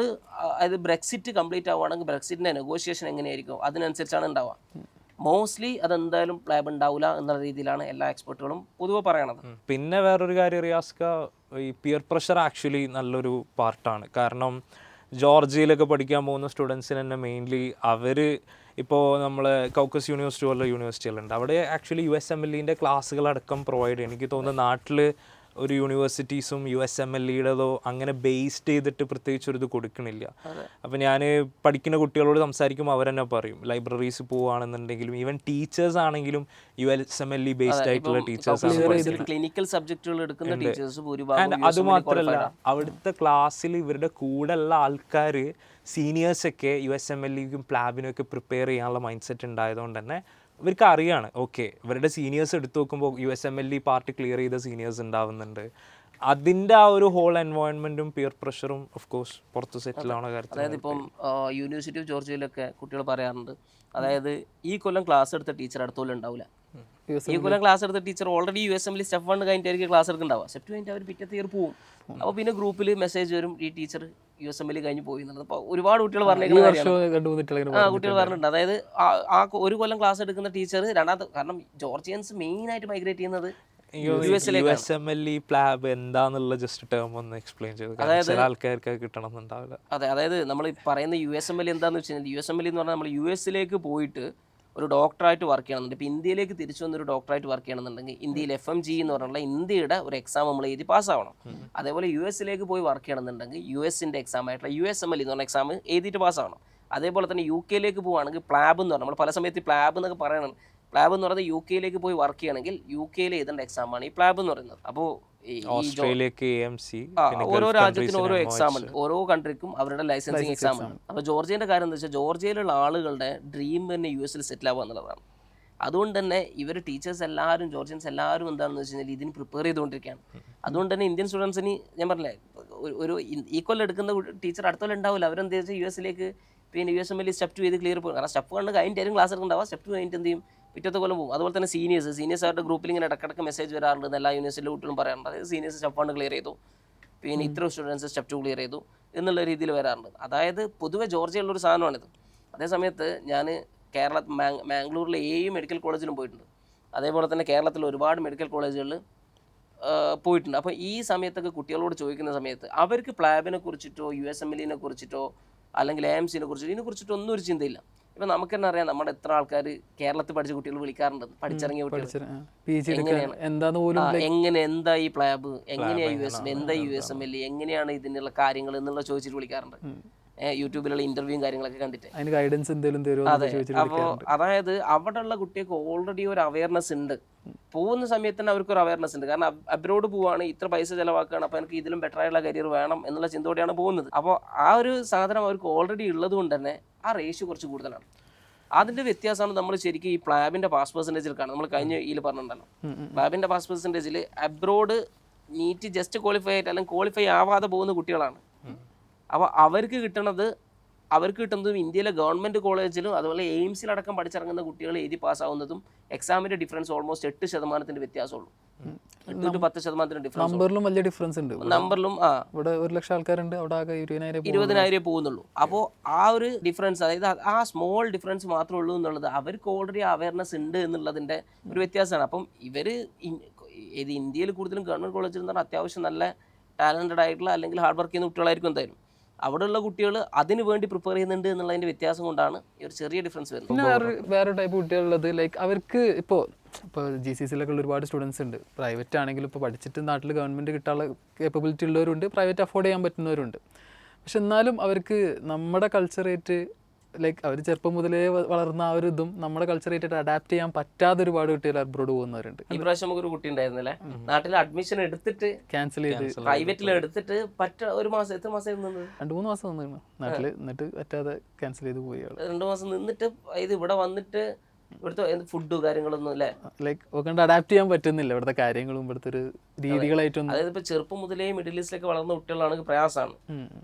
അത് ബ്രെക്സിറ്റ് കംപ്ലീറ്റ് ആവുകയാണെങ്കിൽ ബ്രെക്സിറ്റിൻ്റെ നെഗോഷിയേഷൻ എങ്ങനെയായിരിക്കും അതിനനുസരിച്ചാണ് ഉണ്ടാവുക. മോസ്റ്റ്ലി അതെന്തായാലും പ്ലാബ് ഉണ്ടാവില്ല എന്നുള്ള രീതിയിലാണ് എല്ലാ എക്സ്പെർട്ടുകളും പൊതുവെ പറയണത്. പിന്നെ വേറൊരു കാര്യം റിയാസ്ക, ഈ പിയർ പ്രഷർ ആക്ച്വലി നല്ലൊരു പാർട്ടാണ്. കാരണം ജോർജിയയിലൊക്കെ പഠിക്കാൻ പോകുന്ന സ്റ്റുഡൻസിന് തന്നെ മെയിൻലി അവർ ഇപ്പോൾ നമ്മൾ കൗക്കസ് യൂണിവേഴ്സിറ്റി പോലുള്ള യൂണിവേഴ്സിറ്റികളുണ്ട്, അവിടെ ആക്ച്വലി USMLEൻ്റെ ക്ലാസ്സുകളടക്കം പ്രൊവൈഡ് ചെയ്യും. എനിക്ക് തോന്നുന്നു നാട്ടിൽ ഒരു യൂണിവേഴ്സിറ്റീസും USMLEയുടേതോ അങ്ങനെ ബേസ്ഡ് ചെയ്തിട്ട് പ്രത്യേകിച്ച് ഒരു ഇത് കൊടുക്കണില്ല. അപ്പോൾ ഞാൻ പഠിക്കുന്ന കുട്ടികളോട് സംസാരിക്കുമ്പോൾ അവർ തന്നെ പറയും, ലൈബ്രറീസ് പോവുകയാണെന്നുണ്ടെങ്കിലും ഈവൻ ടീച്ചേഴ്സ് ആണെങ്കിലും USMLE ബേസ്ഡ് ആയിട്ടുള്ള ടീച്ചേഴ്സാണ്. ക്ലിനിക്കൽ സബ്ജക്റ്റുകൾ എടുക്കുന്ന ടീച്ചേഴ്സ് അതുമാത്രമല്ല, അവിടുത്തെ ക്ലാസ്സിൽ ഇവരുടെ കൂടെ ഉള്ള ആൾക്കാർ സീനിയേഴ്സൊക്കെ USMLEക്കും പ്ലാബിനും ഒക്കെ പ്രിപ്പയർ ചെയ്യാനുള്ള മൈൻഡ് സെറ്റ് ഉണ്ടായതുകൊണ്ട് തന്നെ ഇവർക്ക് അറിയാണ്, ഓക്കെ ഇവരുടെ സീനിയേഴ്സ് എടുത്തു നോക്കുമ്പോൾ USMLE പാർട്ട് ക്ലിയർ ചെയ്ത സീനിയേഴ്സ് ഉണ്ടാവുന്നുണ്ട്. അതിൻ്റെ ആ ഒരു ഹോൾ എൻവയോൺമെൻറ്റും പിയർ പ്രഷറും ഓഫ് കോഴ്സ് പുറത്ത് സെറ്റിൽ ആവുന്ന കാര്യത്തിൽ. അതായത് ഇപ്പം യൂണിവേഴ്സിറ്റി ഓഫ് ജോർജിയയിലൊക്കെ കുട്ടികൾ പറയാറുണ്ട്, അതായത് ഈ കൊല്ലം ക്ലാസ് എടുത്ത ടീച്ചർ അടുത്ത കൊല്ലം ഉണ്ടാവില്ല. ഈ കൊല്ലം ക്ലാസ് എടുത്ത ടീച്ചർ ഓൾറെഡി USMLE സ്റ്റെപ്പ് 1 കഴിഞ്ഞിട്ടായിരിക്കും ക്ലാസ് എടുക്കുന്നുണ്ടാവുക. സ്റ്റെപ്പ് 2 കഴിഞ്ഞിട്ട് അവർ പിറ്റത്തെ ഇയർ പോകും. അപ്പോൾ പിന്നെ ഗ്രൂപ്പിൽ മെസ്സേജ് വരും, ഈ ടീച്ചർ USMLE കഴിഞ്ഞ് പോയി എന്നുള്ളത്. അപ്പോൾ ഒരുപാട് കുട്ടികൾ പറഞ്ഞിട്ടുണ്ട്. കുട്ടികൾ പറഞ്ഞിട്ടുണ്ട്, അതായത് ആ ഒരു കൊല്ലം ക്ലാസ് എടുക്കുന്ന ടീച്ചർ രണ്ടാമത്തെ, കാരണം ജോർജിയൻസ് മെയിനായിട്ട് മൈഗ്രേറ്റ് ചെയ്യുന്നത് USMLE പ്ലാബ് എന്താന്നുള്ള ജസ്റ്റ് ടേം ഒന്ന് എക്സ്പ്ലെയിൻ ചെയ്തു, ചില ആൾക്കാർക്ക് കിട്ടണം എന്നുണ്ടാവില്ല. അതെ, അതായത് നമ്മൾ പറയുന്ന USMLE എന്താണെന്ന് വെച്ച് കഴിഞ്ഞാൽ USMLE എന്ന് പറഞ്ഞാൽ നമ്മൾ US പോയിട്ട് ഒരു ഡോക്ടറായിട്ട് വർക്ക് ചെയ്യണമെന്നുണ്ട്. ഇപ്പോൾ ഇന്ത്യയിലേക്ക് തിരിച്ചു വന്നൊരു ഡോക്ടറായിട്ട് വർക്ക് ചെയ്യണമെന്നുണ്ടെങ്കിൽ ഇന്ത്യയിൽ FMG എന്ന് പറഞ്ഞുള്ള ഇന്ത്യയുടെ ഒരു എക്സാം നമ്മൾ എഴുതി പാസ്സാവണം. അതേപോലെ US പോയി വർക്ക് ചെയ്യണമെന്നുണ്ടെങ്കിൽ USൻ്റെ എക്സാം ആയിട്ടുള്ള USMLE എന്ന് പറഞ്ഞ എക്സാം എഴുതിയിട്ട് പാസ്സാവണം. അതേപോലെ തന്നെ UK പോവുകയാണെങ്കിൽ പ്ലാബ് എന്ന് പറഞ്ഞാൽ നമ്മൾ പല സമയത്ത് പ്ലാബ് എന്നൊക്കെ പറയണം. പ്ലാബ് എന്ന് പറയുന്നത് UK പോയി വർക്ക് ചെയ്യണമെങ്കിൽ UK എഴുതേണ്ട എക്സാമാണ് ഈ പ്ലാബ് എന്ന് പറയുന്നത്. അപ്പോൾ ഓരോ രാജ്യത്തിനും ഓരോ എക്സാം ഉണ്ട്, ഓരോ കൺട്രിക്കും അവരുടെ ലൈസൻസിങ് എക്സാം ഉണ്ട്. അപ്പോൾ ജോർജിയൻ്റെ കാര്യം എന്താ വെച്ചാൽ ജോർജിയയിലുള്ള ആളുകളുടെ ഡ്രീം തന്നെ US സെറ്റിൽ ആവുക എന്നുള്ളതാണ്. അതുകൊണ്ട് തന്നെ ഇവർ ടീച്ചേഴ്സ് എല്ലാവരും ജോർജിയൻസ് എല്ലാവരും എന്താണെന്ന് വെച്ച് കഴിഞ്ഞാൽ ഇതിന് പ്രിപ്പയർ ചെയ്തുകൊണ്ടിരിക്കുകയാണ്. അതുകൊണ്ട് തന്നെ ഇന്ത്യൻ സ്റ്റുഡൻസിന് ഞാൻ പറഞ്ഞില്ലേ ഒരു ഈക്വൽ എടുക്കുന്ന ടീച്ചർ അടുത്തോളം ഉണ്ടാവില്ല. അവരെന്താ വെച്ചാൽ US-ലേക്ക് പിന്നെ USMLE സ്റ്റെപ്പ് 2 ചെയ്ത് ക്ലിയർ പോകും. കാരണം സ്റ്റെപ്പ് 1 കഴിഞ്ഞിട്ടായിരിക്കും ക്ലാസ് എടുക്കുന്നുണ്ടാവുക. സ്റ്റെപ്പ് 2 കഴിഞ്ഞിട്ട് എന്ത് ചെയ്യും, പിറ്റത്തെ കൊല്ലം പോകും. അതുപോലെ തന്നെ സീനിയേഴ്സ് അവരുടെ ഗ്രൂപ്പിൽ ഇങ്ങനെ ഇടക്കിടക്ക് മെസ്സേജ് വരാറുണ്ട്, എല്ലാ യൂണിവേഴ്സിറ്റിയിലെ കുട്ടികളും പറയാറുണ്ട്. അതായത് സീനിയേഴ്സ് സ്റ്റെപ്പ് 1 ക്ലിയർ ചെയ്തു, പിന്നെ ഇത്ര സ്റ്റുഡൻസ് സ്റ്റെപ്പ് 2 ക്ലിയർ ചെയ്തു എന്നുള്ള രീതിയിൽ വരാറുണ്ട്. അതായത് പൊതുവെ ജോർജിയയുള്ളൊരു സാധനമാണിത്. അതേസമയത്ത് ഞാൻ മാംഗ്ലൂരിലെ മെഡിക്കൽ കോളേജിലും പോയിട്ടുണ്ട്. അതേപോലെ തന്നെ കേരളത്തിൽ ഒരുപാട് മെഡിക്കൽ കോളേജുകളിൽ പോയിട്ടുണ്ട്. അപ്പോൾ ഈ സമയത്തൊക്കെ കുട്ടികളോട് ചോദിക്കുന്ന സമയത്ത് അവർക്ക് പ്ലാബിനെ കുറിച്ചിട്ടോ USMLE കുറിച്ചിട്ടോ അല്ലെങ്കിൽ AMC കുറിച്ചിട്ടോ ഇതിനെക്കുറിച്ചിട്ടോ ഒന്നും ഒരു ചിന്തയില്ല. ഇപ്പം നമുക്ക് തന്നെ അറിയാം, നമ്മുടെ എത്ര ആൾക്കാർ കേരളത്തിൽ പഠിച്ച കുട്ടികൾ വിളിക്കാറുണ്ട്, പഠിച്ചിറങ്ങിയ കുട്ടികൾ എങ്ങനെ എന്താ ഈ പ്ലാബ്, എങ്ങനെയാ എന്താ USMLE, എങ്ങനെയാണ് ഇതിനുള്ള കാര്യങ്ങൾ എന്നുള്ള ചോദിച്ചിട്ട് വിളിക്കാറുണ്ട്. യൂട്യൂബിലുള്ള ഇന്റർവ്യൂവും കാര്യങ്ങളൊക്കെ കണ്ടിട്ട് ഗൈഡൻസ് എന്തെങ്കിലും തരുമോ? അതെ. അപ്പോൾ അതായത് അവിടെയുള്ള കുട്ടികൾക്ക് ഓൾറെഡി ഒരു അവയർനെസ് ഉണ്ട്. പോകുന്ന സമയത്ത് തന്നെ അവർക്കൊരു അവയർനെസ് ഉണ്ട്. കാരണം അബ്രോഡ് പോവാണ്, ഇത്ര പൈസ ചിലവാക്കുകയാണ്, അപ്പോൾ എനിക്ക് ഇതിലും ബെറ്റർ ആയിട്ടുള്ള കരിയർ വേണം എന്നുള്ള ചിന്തയോടെയാണ് പോകുന്നത്. അപ്പോൾ ആ ഒരു സാധനം അവർക്ക് ഓൾറെഡി ഉള്ളത് കൊണ്ട് തന്നെ ആ റേഷ്യോ കുറച്ച് കൂടുതലാണ്. അതിൻ്റെ വ്യത്യാസമാണ് നമ്മൾ ശരിക്കും ഈ പ്ലാബിൻ്റെ പാസ് പെർസെൻറ്റേജിൽ കാണും. നമ്മൾ കഴിഞ്ഞ ഇതിൽ പറഞ്ഞിട്ടുണ്ടല്ലോ, പ്ലാബിൻ്റെ പാസ് പെർസെൻറ്റേജിൽ അബ്രോഡ് നീറ്റ് ജസ്റ്റ് ക്വാളിഫൈ ആയിട്ട് അല്ലെങ്കിൽ ക്വാളിഫൈ ആവാതെ പോകുന്ന കുട്ടികളാണ്. അപ്പോൾ അവർക്ക് കിട്ടുന്നതും ഇന്ത്യയിലെ ഗവൺമെൻറ് കോളേജിലും അതുപോലെ AIMSലടക്കം പഠിച്ചിറങ്ങുന്ന കുട്ടികൾ എഴുതി പാസ്സാവുന്നതും എക്സാമിൻ്റെ ഡിഫറൻസ് ഓൾമോസ്റ്റ് 8% വ്യത്യാസമുള്ളൂ. 8-10% ഡിഫറൻസ്. നമ്പറിലും വലിയ ഡിഫറൻസ് ഉണ്ട്. നമ്പറിലും ഇവിടെ 1,00,000 ആൾക്കാരുണ്ട്, അവിടെ ആകെ 20,000 പോകുന്നുള്ളൂ. അപ്പോൾ ആ ഒരു ഡിഫറൻസ്, അതായത് ആ സ്മോൾ ഡിഫറൻസ് മാത്രമേ ഉള്ളൂ എന്നുള്ളത് അവർക്ക് ഓൾറെഡി അവയർനെസ് ഉണ്ട് എന്നുള്ളതിൻ്റെ ഒരു വ്യത്യാസമാണ്. അപ്പം ഇവർ ഇന്ത്യയിൽ കൂടുതലും ഗവൺമെൻറ് കോളേജിൽ നിന്ന് അത്യാവശ്യം നല്ല ടാലൻറ്റഡ് ആയിട്ടുള്ള അല്ലെങ്കിൽ ഹാർഡ് വർക്ക് ചെയ്യുന്ന കുട്ടികളായിരിക്കും എന്തായാലും. അവിടെയുള്ള കുട്ടികൾ അതിന് വേണ്ടി പ്രിപ്പയർ ചെയ്യുന്നുണ്ട് എന്നുള്ളതിൻ്റെ വ്യത്യാസം കൊണ്ടാണ് ഈ ഒരു ചെറിയ ഡിഫറൻസ് വരുന്നത്. പിന്നെ വേറെ ടൈപ്പ് കുട്ടികളുള്ളത് ലൈക്ക് അവർക്ക് ഇപ്പോൾ GCCയിലൊക്കെ ഒരുപാട് സ്റ്റുഡൻസ് ഉണ്ട്. പ്രൈവറ്റ് ആണെങ്കിലും ഇപ്പോൾ പഠിച്ചിട്ട് നാട്ടിൽ ഗവൺമെൻറ് കിട്ടാനുള്ള കേപ്പബിലിറ്റി ഉള്ളവരുണ്ട്, പ്രൈവറ്റ് അഫോർഡ് ചെയ്യാൻ പറ്റുന്നവരുണ്ട്. പക്ഷെ എന്നാലും അവർക്ക് നമ്മുടെ കൾച്ചറേറ്റ് ലൈക്ക് അവർ ചെറുപ്പം മുതലേ വളർന്ന ആ ഒരു ഇതും നമ്മുടെ കൾച്ചറായിട്ട് അഡാപ്റ്റ് ചെയ്യാൻ പറ്റാതെ ഒരുപാട് കുട്ടികൾ അബ്രോഡ് പോകുന്നവരുണ്ട്. ഈ പ്രാവശ്യം നമുക്കൊരു കുട്ടി ഉണ്ടായിരുന്നില്ലേ, നാട്ടിൽ അഡ്മിഷൻ എടുത്തിട്ട് ക്യാൻസൽ ചെയ്ത് പ്രൈവറ്റിൽ എടുത്തിട്ട് ഒരു മാസം, എത്ര മാസം നിന്നത്? 2-3 മാസം നിന്നു നാട്ടിൽ, എന്നിട്ട് പറ്റാതെ ക്യാൻസൽ ചെയ്ത് പോയി. 2 മാസം നിന്നിട്ട് ഇത് ഇവിടെ വന്നിട്ട് ഇവിടുത്തെ ഫുഡ് കാര്യങ്ങളൊന്നും അല്ലേ ലൈക്ക് ഒക്കെ അഡാപ്റ്റ് ചെയ്യാൻ പറ്റുന്നില്ല. ഇവിടുത്തെ കാര്യങ്ങളും ഇവിടുത്തെ ഒരു രീതികളായിട്ടൊന്നും. അതായത് ഇപ്പോൾ ചെറുപ്പം മുതലേ മിഡിൽ ഈസ്റ്റിലേക്ക് വളർന്ന കുട്ടികളാണെങ്കിൽ പ്രയാസമാണ്.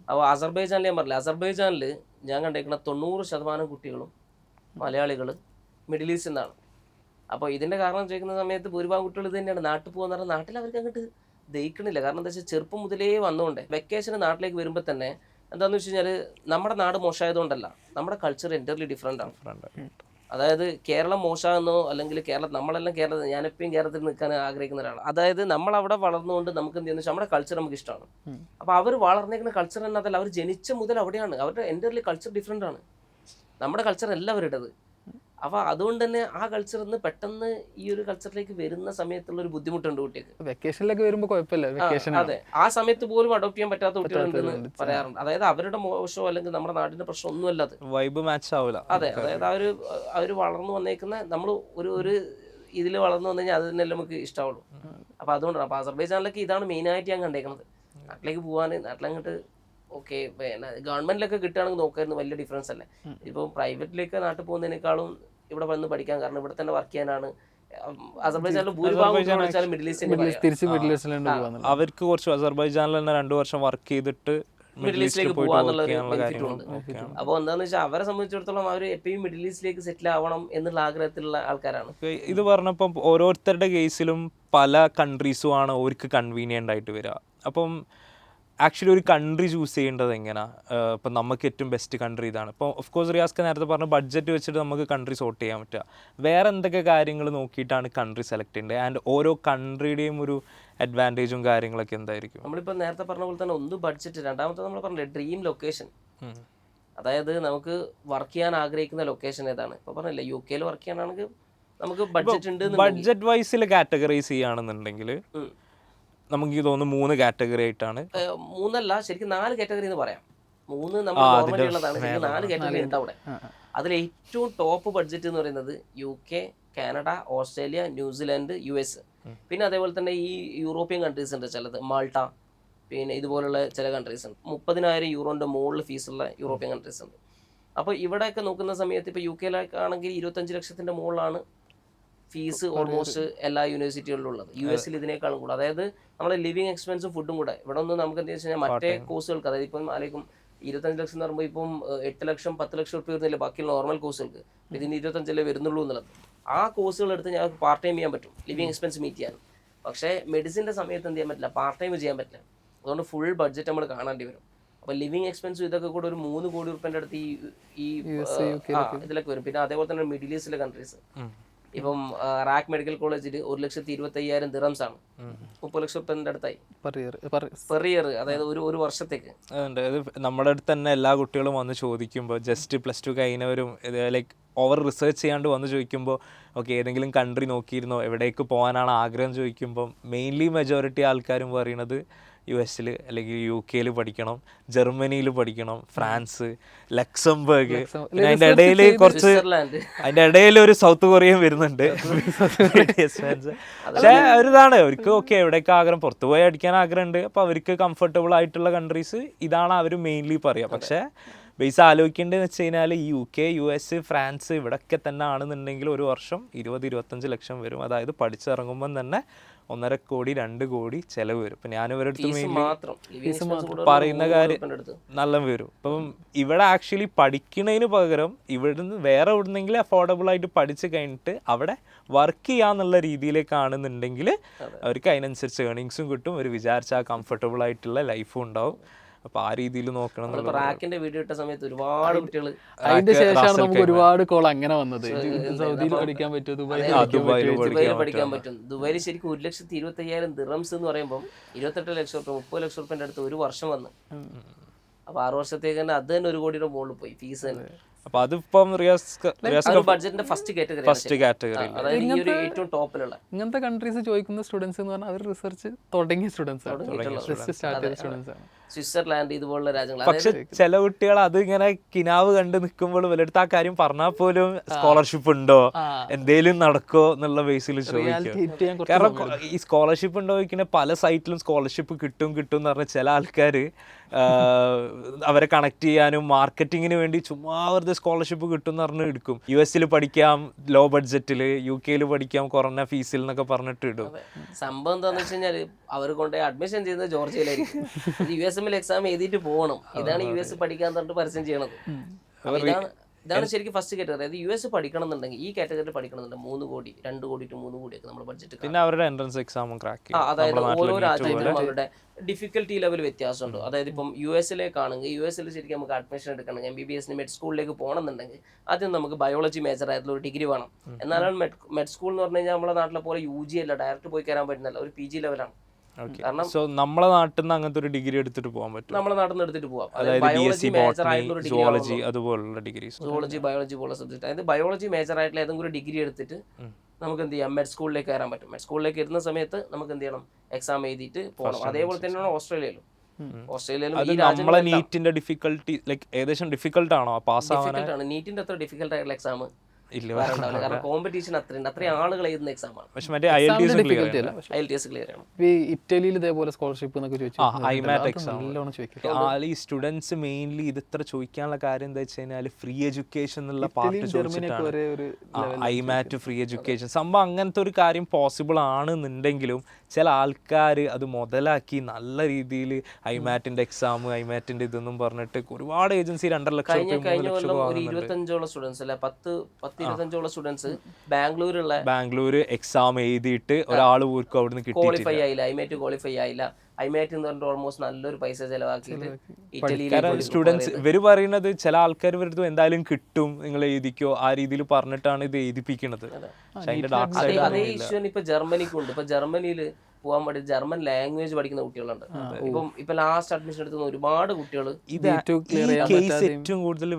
അപ്പോൾ അസർബൈജാനിൽ ഞാൻ പറഞ്ഞില്ല, അസർബൈജാനിൽ ഞാൻ കണ്ടേക്കുന്ന 90% കുട്ടികളും മലയാളികൾ മിഡിൽ ഈസ്റ്റിൽ നിന്നാണ്. അപ്പോൾ ഇതിൻ്റെ കാരണം ചോദിക്കുന്ന സമയത്ത് ഭൂരിഭാഗം കുട്ടികൾ ഇത് തന്നെയാണ്. നാട്ടിൽ പോകുന്ന പറഞ്ഞാൽ നാട്ടിൽ അവർക്ക് അങ്ങോട്ട് ദഹിക്കണില്ല. കാരണം എന്താ വെച്ചാൽ ചെറുപ്പം മുതലേ വന്നുകൊണ്ട് വെക്കേഷന് നാട്ടിലേക്ക് വരുമ്പോൾ തന്നെ എന്താണെന്ന് വെച്ച് കഴിഞ്ഞാൽ നമ്മുടെ നാട് മോശമായതുകൊണ്ടല്ല, നമ്മുടെ കൾച്ചർ എൻ്റർലി ഡിഫറെൻ്റ് ആണ്. അതായത് കേരളം മോശമാകുന്നോ അല്ലെങ്കിൽ നമ്മളെല്ലാം കേരളത്തിൽ, ഞാനെപ്പോഴും കേരളത്തിൽ നിൽക്കാൻ ആഗ്രഹിക്കുന്ന ഒരാളാണ്. അതായത് നമ്മളവിടെ വളർന്നുകൊണ്ട് നമുക്ക് എന്ത് ചെയ്യുന്ന വെച്ചാൽ നമ്മുടെ കൾച്ചർ നമുക്ക് ഇഷ്ടമാണ്. അപ്പോൾ അവർ വളർന്നേക്കുന്ന കൾച്ചർ തന്നെ അതല്ല, അവർ ജനിച്ച മുതൽ അവിടെയാണ്. അവരുടെ എൻ്റർലി കൾച്ചർ ഡിഫറെൻ്റ് ആണ്. നമ്മുടെ കൾച്ചർ അല്ല അവരുടേത്. അപ്പോൾ അതുകൊണ്ട് തന്നെ ആ കൾച്ചറിൽ നിന്ന് പെട്ടെന്ന് ഈ ഒരു കൾച്ചറിലേക്ക് വരുന്ന സമയത്തുള്ള ഒരു ബുദ്ധിമുട്ടുണ്ട് കുട്ടിക്ക്. വെക്കേഷനിലൊക്കെ വരുമ്പോൾ കുഴപ്പമില്ല, വെക്കേഷൻ അതെ, ആ സമയത്ത് പോലും അഡോപ്റ്റ് ചെയ്യാൻ പറ്റാത്ത കുട്ടികളുണ്ടെന്ന് പറയാറുണ്ട്. അതായത് അവരുടെ മോശമോ അല്ലെങ്കിൽ നമ്മുടെ നാടിന്റെ പ്രശ്നം ഒന്നും അല്ലാതെ വൈബ് മാച്ച് ആവില്ല. അതെ, അതായത് അവർ വളർന്നു വന്നേക്കുന്ന നമ്മൾ ഒരു ഇതിൽ വളർന്നു വന്നു കഴിഞ്ഞാൽ അത് തന്നെ നമുക്ക് ഇഷ്ടമുള്ളൂ. അപ്പോൾ അതുകൊണ്ടാണ്. അപ്പോൾ അസർബൈജാനിലൊക്കെ ഇതാണ് മെയിനായിട്ട് ഞാൻ കണ്ടേക്കുന്നത്. നാട്ടിലേക്ക് പോകാൻ, നാട്ടിലങ്ങോട്ട് ഓക്കെ പിന്നെ ഗവൺമെന്റിലൊക്കെ കിട്ടുകയാണെങ്കിൽ നോക്കായിരുന്നു, വലിയ ഡിഫറൻസ് അല്ലേ. ഇപ്പോൾ പ്രൈവറ്റിലേക്ക് നാട്ടിൽ പോകുന്നതിനേക്കാളും ഇവിടെ വന്ന് പഠിക്കാൻ, കാരണം ഇവിടെ തന്നെ വർക്ക് ചെയ്യാനാണ്. അസർബൈജാനിൽ ഭൂരിഭാഗം മിഡിൽ ഈസ്റ്റിൽ അവർക്ക് കുറച്ച് അസർബൈജാനിൽ തന്നെ 2 വർഷം വർക്ക് ചെയ്തിട്ട് മിഡിൽ ഈസ്റ്റിലേക്ക് പോകാന്നുള്ളൊരു ബെനിഫിറ്റ് ഉണ്ട്. അപ്പോൾ എന്താന്ന് വെച്ചാൽ അവരെ സംബന്ധിച്ചിടത്തോളം അവർ എപ്പോഴും മിഡിൽ ഈസ്റ്റിലേക്ക് സെറ്റിൽ ആവണം എന്നുള്ള ആഗ്രഹത്തിലുള്ള ആൾക്കാരാണ്. ഇത് പറഞ്ഞപ്പം ഓരോരുത്തരുടെ കേസിലും പല കൺട്രീസും ആണ് അവർക്ക് കൺവീനിയൻ്റ് ആയിട്ട് വരിക. അപ്പം ആക്ച്വലി ഒരു കൺട്രി ചൂസ് ചെയ്യേണ്ടത് എങ്ങനെയാണ്? ഇപ്പം നമുക്ക് ഏറ്റവും ബെസ്റ്റ് കൺട്രി ഇതാണ്. ഇപ്പോൾ ഓഫ് കോഴ്സ് റിയാസ്ക്ക് നേരത്തെ പറഞ്ഞ ബഡ്ജറ്റ് വെച്ചിട്ട് നമുക്ക് കൺട്രി സോർട്ട് ചെയ്യാൻ പറ്റുക. വേറെ എന്തൊക്കെ കാര്യങ്ങൾ നോക്കിയിട്ടാണ് കൺട്രി സെലക്ട് ചെയ്യേണ്ടത്? ആൻഡ് ഓരോ കൺട്രിയുടെയും ഒരു അഡ്വാൻറ്റേജും കാര്യങ്ങളൊക്കെ എന്തായിരിക്കും? നമ്മളിപ്പോൾ നേരത്തെ പറഞ്ഞ പോലെ തന്നെ ഒന്ന് ബഡ്ജറ്റ്, രണ്ടാമത്തെ നമ്മൾ പറഞ്ഞില്ലേ ഡ്രീം ലൊക്കേഷൻ. അതായത് നമുക്ക് വർക്ക് ചെയ്യാൻ ആഗ്രഹിക്കുന്ന ലൊക്കേഷൻ ഏതാണ്? ഇപ്പോൾ പറഞ്ഞില്ലേ UK വർക്ക് ചെയ്യാനാണെങ്കിൽ നമുക്ക് ബഡ്ജറ്റ് ഉണ്ട്. ബഡ്ജറ്റ് വൈസിൽ കാറ്റഗറൈസ് ചെയ്യുകയാണെന്നുണ്ടെങ്കിൽ നമുക്ക് തോന്നുന്നു 3 കാറ്റഗറി ആയിട്ടാണ്. 3 അല്ല, ശരിക്കും 4 കാറ്റഗറി എന്ന് പറയാം. 3 നമ്മൾ നോർമലി ഉള്ളതാണ്, ശരിക്കും 4 കാറ്റഗറി ഉണ്ട് അവിടെ. അതിൽ ഏറ്റവും ടോപ്പ് ബഡ്ജറ്റ് എന്ന് പറയുന്നത് UK, Canada, Australia, New Zealand, US. പിന്നെ അതേപോലെ തന്നെ ഈ യൂറോപ്യൻ കൺട്രീസ് ഉണ്ട് ചിലത്, മാൾട്ട, പിന്നെ ഇതുപോലുള്ള ചില കൺട്രീസ് ഉണ്ട്. 30,000 യൂറോൻ്റെ മുകളിൽ ഫീസുള്ള യൂറോപ്യൻ കൺട്രീസ് ഉണ്ട്. അപ്പോൾ ഇവിടെയൊക്കെ നോക്കുന്ന സമയത്ത് ഇപ്പോൾ UK ആണെങ്കിൽ 25 ലക്ഷത്തിൻ്റെ മുകളിലാണ് ഫീസ് ഓൾമോസ്റ്റ് എല്ലാ യൂണിവേഴ്സിറ്റികളിലും ഉള്ളത്. US ഇതിനേക്കാളും കൂടുതൽ. അതായത് നമ്മുടെ ലിവിങ് എക്സ്പെൻസും ഫുഡും കൂടെ ഇവിടെ ഒന്നും നമുക്ക് എന്താ വെച്ച് കഴിഞ്ഞാൽ മറ്റേ കോഴ്സുകൾക്ക്, അതായത് ഇപ്പം ആലേക്കും 25 ലക്ഷം എന്ന് പറയുമ്പോൾ ഇപ്പം 8 ലക്ഷം 10 ലക്ഷം റുപ്യ വരുന്നില്ല ബാക്കിയുള്ള നോർമൽ കോഴ്സുകൾക്ക്. ഇതിന് 25 വരുന്നുള്ളൂ എന്നുള്ളത്. ആ കോഴ്സുകൾ എടുത്ത് ഞങ്ങൾക്ക് പാർട്ട് ടൈം ചെയ്യാൻ പറ്റും ലിവിങ് എക്സ്പെൻസ് മീറ്റ് ചെയ്യാൻ. പക്ഷേ മെഡിസിൻ്റെ സമയത്ത് എന്ത് ചെയ്യാൻ പറ്റില്ല, പാർട്ട് ടൈം ചെയ്യാൻ പറ്റില്ല. അതുകൊണ്ട് ഫുൾ ബഡ്ജറ്റ് നമ്മൾ കാണേണ്ടി വരും. അപ്പോൾ ലിവിങ് എക്സ്പെൻസും ഇതൊക്കെ കൂടെ ഒരു 3 കോടി റുപ്യൻ്റെ അടുത്ത് ഈ ഇതിലൊക്കെ വരും. പിന്നെ അതേപോലെ തന്നെ മിഡിൽ ഈസ്റ്റിലെ കൺട്രീസ്, ഇപ്പം റാക്ക് മെഡിക്കൽ കോളേജിൽ 1,25,000 ദിറംസ് ആണ്, 30 ലക്ഷം റുപ്യൻ്റെ അടുത്തായി പെർ ഇയർ, അതായത് ഒരു വർഷത്തേക്ക്. അതായത് നമ്മുടെ അടുത്ത് തന്നെ എല്ലാ കുട്ടികളും വന്ന് ചോദിക്കുമ്പോൾ, ജസ്റ്റ് +2 കഴിഞ്ഞവരും ലൈക്ക് ഓവർ റിസർച്ച് ചെയ്യാണ്ട് വന്ന് ചോദിക്കുമ്പോൾ, ഓക്കെ ഏതെങ്കിലും കൺട്രി നോക്കിയിരുന്നോ, എവിടേക്ക് പോകാനാണ് ആഗ്രഹം ചോദിക്കുമ്പോൾ മെയിൻലി മെജോറിറ്റി ആൾക്കാരും പറയുന്നത് US അല്ലെങ്കിൽ UK പഠിക്കണം, ജർമ്മനിയിൽ പഠിക്കണം, ഫ്രാൻസ്, ലക്സംബർഗ്, പിന്നെ അതിൻ്റെ ഇടയിൽ കുറച്ച് അതിൻ്റെ ഇടയിൽ ഒരു സൗത്ത് കൊറിയയും വരുന്നുണ്ട്. പക്ഷേ ഒരിതാണ് അവർക്ക് ഓക്കെ എവിടേക്ക് ആഗ്രഹം, പുറത്തു പോയി അടിക്കാൻ ആഗ്രഹമുണ്ട്, അപ്പോൾ അവർക്ക് കംഫർട്ടബിൾ ആയിട്ടുള്ള കൺട്രീസ് ഇതാണ് അവർ മെയിൻലി പറയുക. പക്ഷേ ബേസ് ആലോചിക്കേണ്ടതെന്ന് വെച്ച് കഴിഞ്ഞാൽ ഈ UK, US, ഫ്രാൻസ് ഇവിടെയൊക്കെ തന്നെ ആണെന്നുണ്ടെങ്കിൽ ഒരു വർഷം 20-25 ലക്ഷം വരും. അതായത് പഠിച്ചിറങ്ങുമ്പം തന്നെ 1.5 കോടി 2 കോടി ചിലവ് വരും. ഇപ്പം ഞാൻ ഇവരുടെ അടുത്ത് പറയുന്ന കാര്യം നല്ല വരും. ഇപ്പം ഇവിടെ ആക്ച്വലി പഠിക്കുന്നതിന് പകരം ഇവിടുന്ന് വേറെ എവിടുന്നെങ്കിലും അഫോർഡബിൾ ആയിട്ട് പഠിച്ച് കഴിഞ്ഞിട്ട് അവിടെ വർക്ക് ചെയ്യാന്നുള്ള രീതിയിലേക്കാണെന്നുണ്ടെങ്കിൽ അവർക്ക് അതിനനുസരിച്ച് ഏർണിങ്സും കിട്ടും, അവർ വിചാരിച്ച ആ കംഫർട്ടബിൾ ആയിട്ടുള്ള ലൈഫും ഉണ്ടാവും. അപ്പൊ ആ രീതിയിൽ നോക്കണം. റാക്കിന്റെ വീഡിയോ ഇട്ട സമയത്ത് ഒരുപാട് കുട്ടികൾ, അതിന്റെ ശേഷമാണ് നമുക്ക് ഒരുപാട് കോൾ അങ്ങനെ വന്നത്. സൗദിയിൽ പഠിക്കാൻ പറ്റും, ദുബായിൽ പഠിക്കാൻ പറ്റും. ദുബായിൽ ശരിക്കും 1,25,000 ദിറംസ് എന്ന് പറയുമ്പോൾ 28 ലക്ഷം റുപ്യ 30 ലക്ഷം റുപ്യന്റെ അടുത്ത് ഒരു വർഷം വന്ന്. അപ്പൊ 6 വർഷത്തേക്ക് തന്നെ അത് തന്നെ 1 കോടിയുടെ മുകളിൽ പോയി ഫീസ് തന്നെ. അപ്പൊ അതിപ്പം ബഡ്ജറ്റിന്റെ ഫസ്റ്റ് കാറ്റഗറി, അതായത് ഈ ഒരു ഏറ്റവും ടോപ്പിലുള്ള ഇങ്ങനത്തെ കൺട്രീസ് ചോദിക്കുന്ന സ്റ്റുഡൻസ് എന്ന് പറഞ്ഞാൽ അവർ റിസർച്ച് തുടങ്ങിയ സ്റ്റുഡൻസ് ആണ്, സ്വിറ്റ്സർലാൻഡ് ഇതുപോലുള്ള രാജ്യങ്ങൾ. പക്ഷെ ചില കുട്ടികൾ അത് ഇങ്ങനെ കിനാവ് കണ്ട് നിൽക്കുമ്പോൾ വലടുത്ത് ആ കാര്യം പറഞ്ഞാൽ പോലും സ്കോളർഷിപ്പ് ഉണ്ടോ, എന്തേലും നടക്കോ എന്നുള്ള ബേസിൽ ചോദിക്കും. കാരണം ഈ സ്കോളർഷിപ്പ് ഉണ്ടോ ചോദിക്കുന്ന പല സൈറ്റിലും സ്കോളർഷിപ്പ് കിട്ടും എന്ന് പറഞ്ഞാൽ ചില ആൾക്കാർ അവരെ കണക്ട് ചെയ്യാനും മാർക്കറ്റിങ്ങിന് വേണ്ടി ചുമ്മാ വെറുതെ സ്കോളർഷിപ്പ് കിട്ടും എന്ന് പറഞ്ഞ് എടുക്കും. US പഠിക്കാം ലോ ബഡ്ജറ്റിൽ, UK പഠിക്കാം കുറഞ്ഞ ഫീസിൽ എന്നൊക്കെ പറഞ്ഞിട്ട് ഇടും. സംഭവം എന്താണെന്ന് വെച്ച് കഴിഞ്ഞാൽ അവർ കൊണ്ട് അഡ്മിഷൻ ചെയ്യുന്നത് ജോർജിയയിലായിരിക്കും. USML എക്സാം എഴുതിയിട്ട് പോകണം. ഇതാണ് US പഠിക്കാൻ പറഞ്ഞിട്ട് പരസ്യം ചെയ്യണത്. ഇതാണ് ശരിക്കും ഫസ്റ്റ് കാറ്റഗറി. അതായത് US പഠിക്കണം എന്നുണ്ടെങ്കിൽ ഈ കാറ്റഗറിയിൽ പഠിക്കണം എന്നുണ്ടെങ്കിൽ 3 കോടി 2 കോടി to 3 കോടിയൊക്കെ നമ്മുടെ ബഡ്ജറ്റ്. പിന്നെ അവരുടെ എൻട്രൻസ് എക്സാമും ക്രാക്ക് ചെയ്യും. അതായത് ഓരോ രാജ്യത്തിനും അവരുടെ ഡിഫിക്കൽട്ടി ലെവൽ വ്യത്യാസമുണ്ട്. അതായത് ഇപ്പം US ശരിക്കും നമുക്ക് അഡ്മിഷൻ എടുക്കണം, MBBS മെഡ് സ്കൂളിലേക്ക് പോകണമെന്നുണ്ടെങ്കിൽ ആദ്യം നമുക്ക് ബയോളജി മേജർ ആയിട്ടുള്ള ഒരു ഡിഗ്രി വേണം. എന്നാലും മെഡ് സ്കൂൾ എന്ന് പറഞ്ഞു കഴിഞ്ഞാൽ നമ്മുടെ നാട്ടിലെ പോലെ UG അല്ല, ഡയറക്റ്റ് പോയി കയറാൻ പറ്റുന്നില്ല, ഒരു PG ലെവലാണ്. കാരണം നമ്മളെ നാട്ടിൽ നിന്ന് അങ്ങനത്തെ ഒരു ഡിഗ്രി എടുത്തിട്ട് പോകാൻ പറ്റും. നമ്മളെ നാട്ടിൽ നിന്ന് എടുത്തിട്ട് പോകാം. ബയോളജി, സുവോളജി അതുപോലുള്ള ഡിഗ്രി, സുവോളജി, ബയോളജി പോലുള്ള സബ്ജക്ട്. അതായത് ബയോളജി മേജർ ആയിട്ടുള്ള ഏതെങ്കിലും ഒരു ഡിഗ്രി എടുത്തിട്ട് നമുക്ക് എന്ത് ചെയ്യാം, മെഡ് സ്കൂളിലേക്ക് കയറാൻ പറ്റും. മെഡ് സ്കൂളിലേക്ക് ഇരുന്ന സമയത്ത് നമുക്ക് എന്ത് ചെയ്യണം, എക്സാം എഴുതിയിട്ട് പോകണം. അതേപോലെ തന്നെയാണ് ഓസ്ട്രേലിയയിലും. നമ്മളെ നീറ്റിന്റെ ഡിഫിക്കൽട്ടി ലൈക്ക് ഏകദേശം ഡിഫിക്കൽട്ട് ആണോ പാസ് ആവാൻ? നീറ്റിന്റെ അത്ര ഡിഫിക്കൽട്ട് ആയിട്ടുള്ള എക്സാം കാരണം കോമ്പറ്റീഷൻ അത്രയും ആളുകൾ എഴുതുന്ന എക്സാമാണ്. ഇറ്റലിയിൽ ഇതേപോലെ സ്കോളർഷിപ്പ് എന്നൊക്കെ ഈ സ്റ്റുഡൻസ് മെയിൻലി ഇത് ഇത്ര ചോദിക്കാനുള്ള കാര്യം എന്താ വെച്ച് കഴിഞ്ഞാൽ ഫ്രീ എഡ്യൂക്കേഷൻ എന്നുള്ള പാർട്ട് ചോദിച്ചിട്ടാണ്. ഐമാറ്റ് ഫ്രീ എഡ്യൂക്കേഷൻ സംഭവം അങ്ങനത്തെ ഒരു കാര്യം പോസിബിൾ ആണെന്നുണ്ടെങ്കിലും ചില ആൾക്കാർ അത് മുതലാക്കി നല്ല രീതിയിൽ ഐമാറ്റിന്റെ എക്സാം ഐമാറ്റിന്റെ ഇതെന്നും പറഞ്ഞിട്ട് ഒരുപാട് ഏജൻസി 2.5 ലക്ഷം 25ഓളം സ്റ്റുഡൻസ് അല്ലെ 10-25ഓളം സ്റ്റുഡൻസ് ബാംഗ്ലൂർ എക്സാം എഴുതിയിട്ട് ഒരാൾ പോർക്കും അവിടുന്ന് ക്വാളിഫൈ ആയില്ല, ഐമാറ്റ് ക്വാളിഫൈ ആയില്ല. ഐമാറ്റ് എന്ന് പറഞ്ഞിട്ട് ഓൾമോസ്റ്റ് നല്ലൊരു പൈസ ചെലവാക്കിയിട്ട് സ്റ്റുഡൻസ് ഇവർ പറയുന്നത് ചില ആൾക്കാർ വരുന്നത് എന്തായാലും കിട്ടും നിങ്ങൾ എഴുതിക്കോ ആ രീതിയിൽ പറഞ്ഞിട്ടാണ് ഇത് എഴുതിപ്പിക്കുന്നത്. അതേ ഇഷ്യൂ ഇപ്പൊ ജർമ്മനിക്കുണ്ട്. ഇപ്പൊ ജർമ്മനിയിൽ പോകാൻ വേണ്ടി ജർമ്മൻ ലാംഗ്വേജ് പഠിക്കുന്ന കുട്ടികളുണ്ട്. ഇപ്പൊ ലാസ്റ്റ് അഡ്മിഷൻ എടുക്കുന്ന ഒരുപാട് കുട്ടികൾ ഏറ്റവും കൂടുതൽ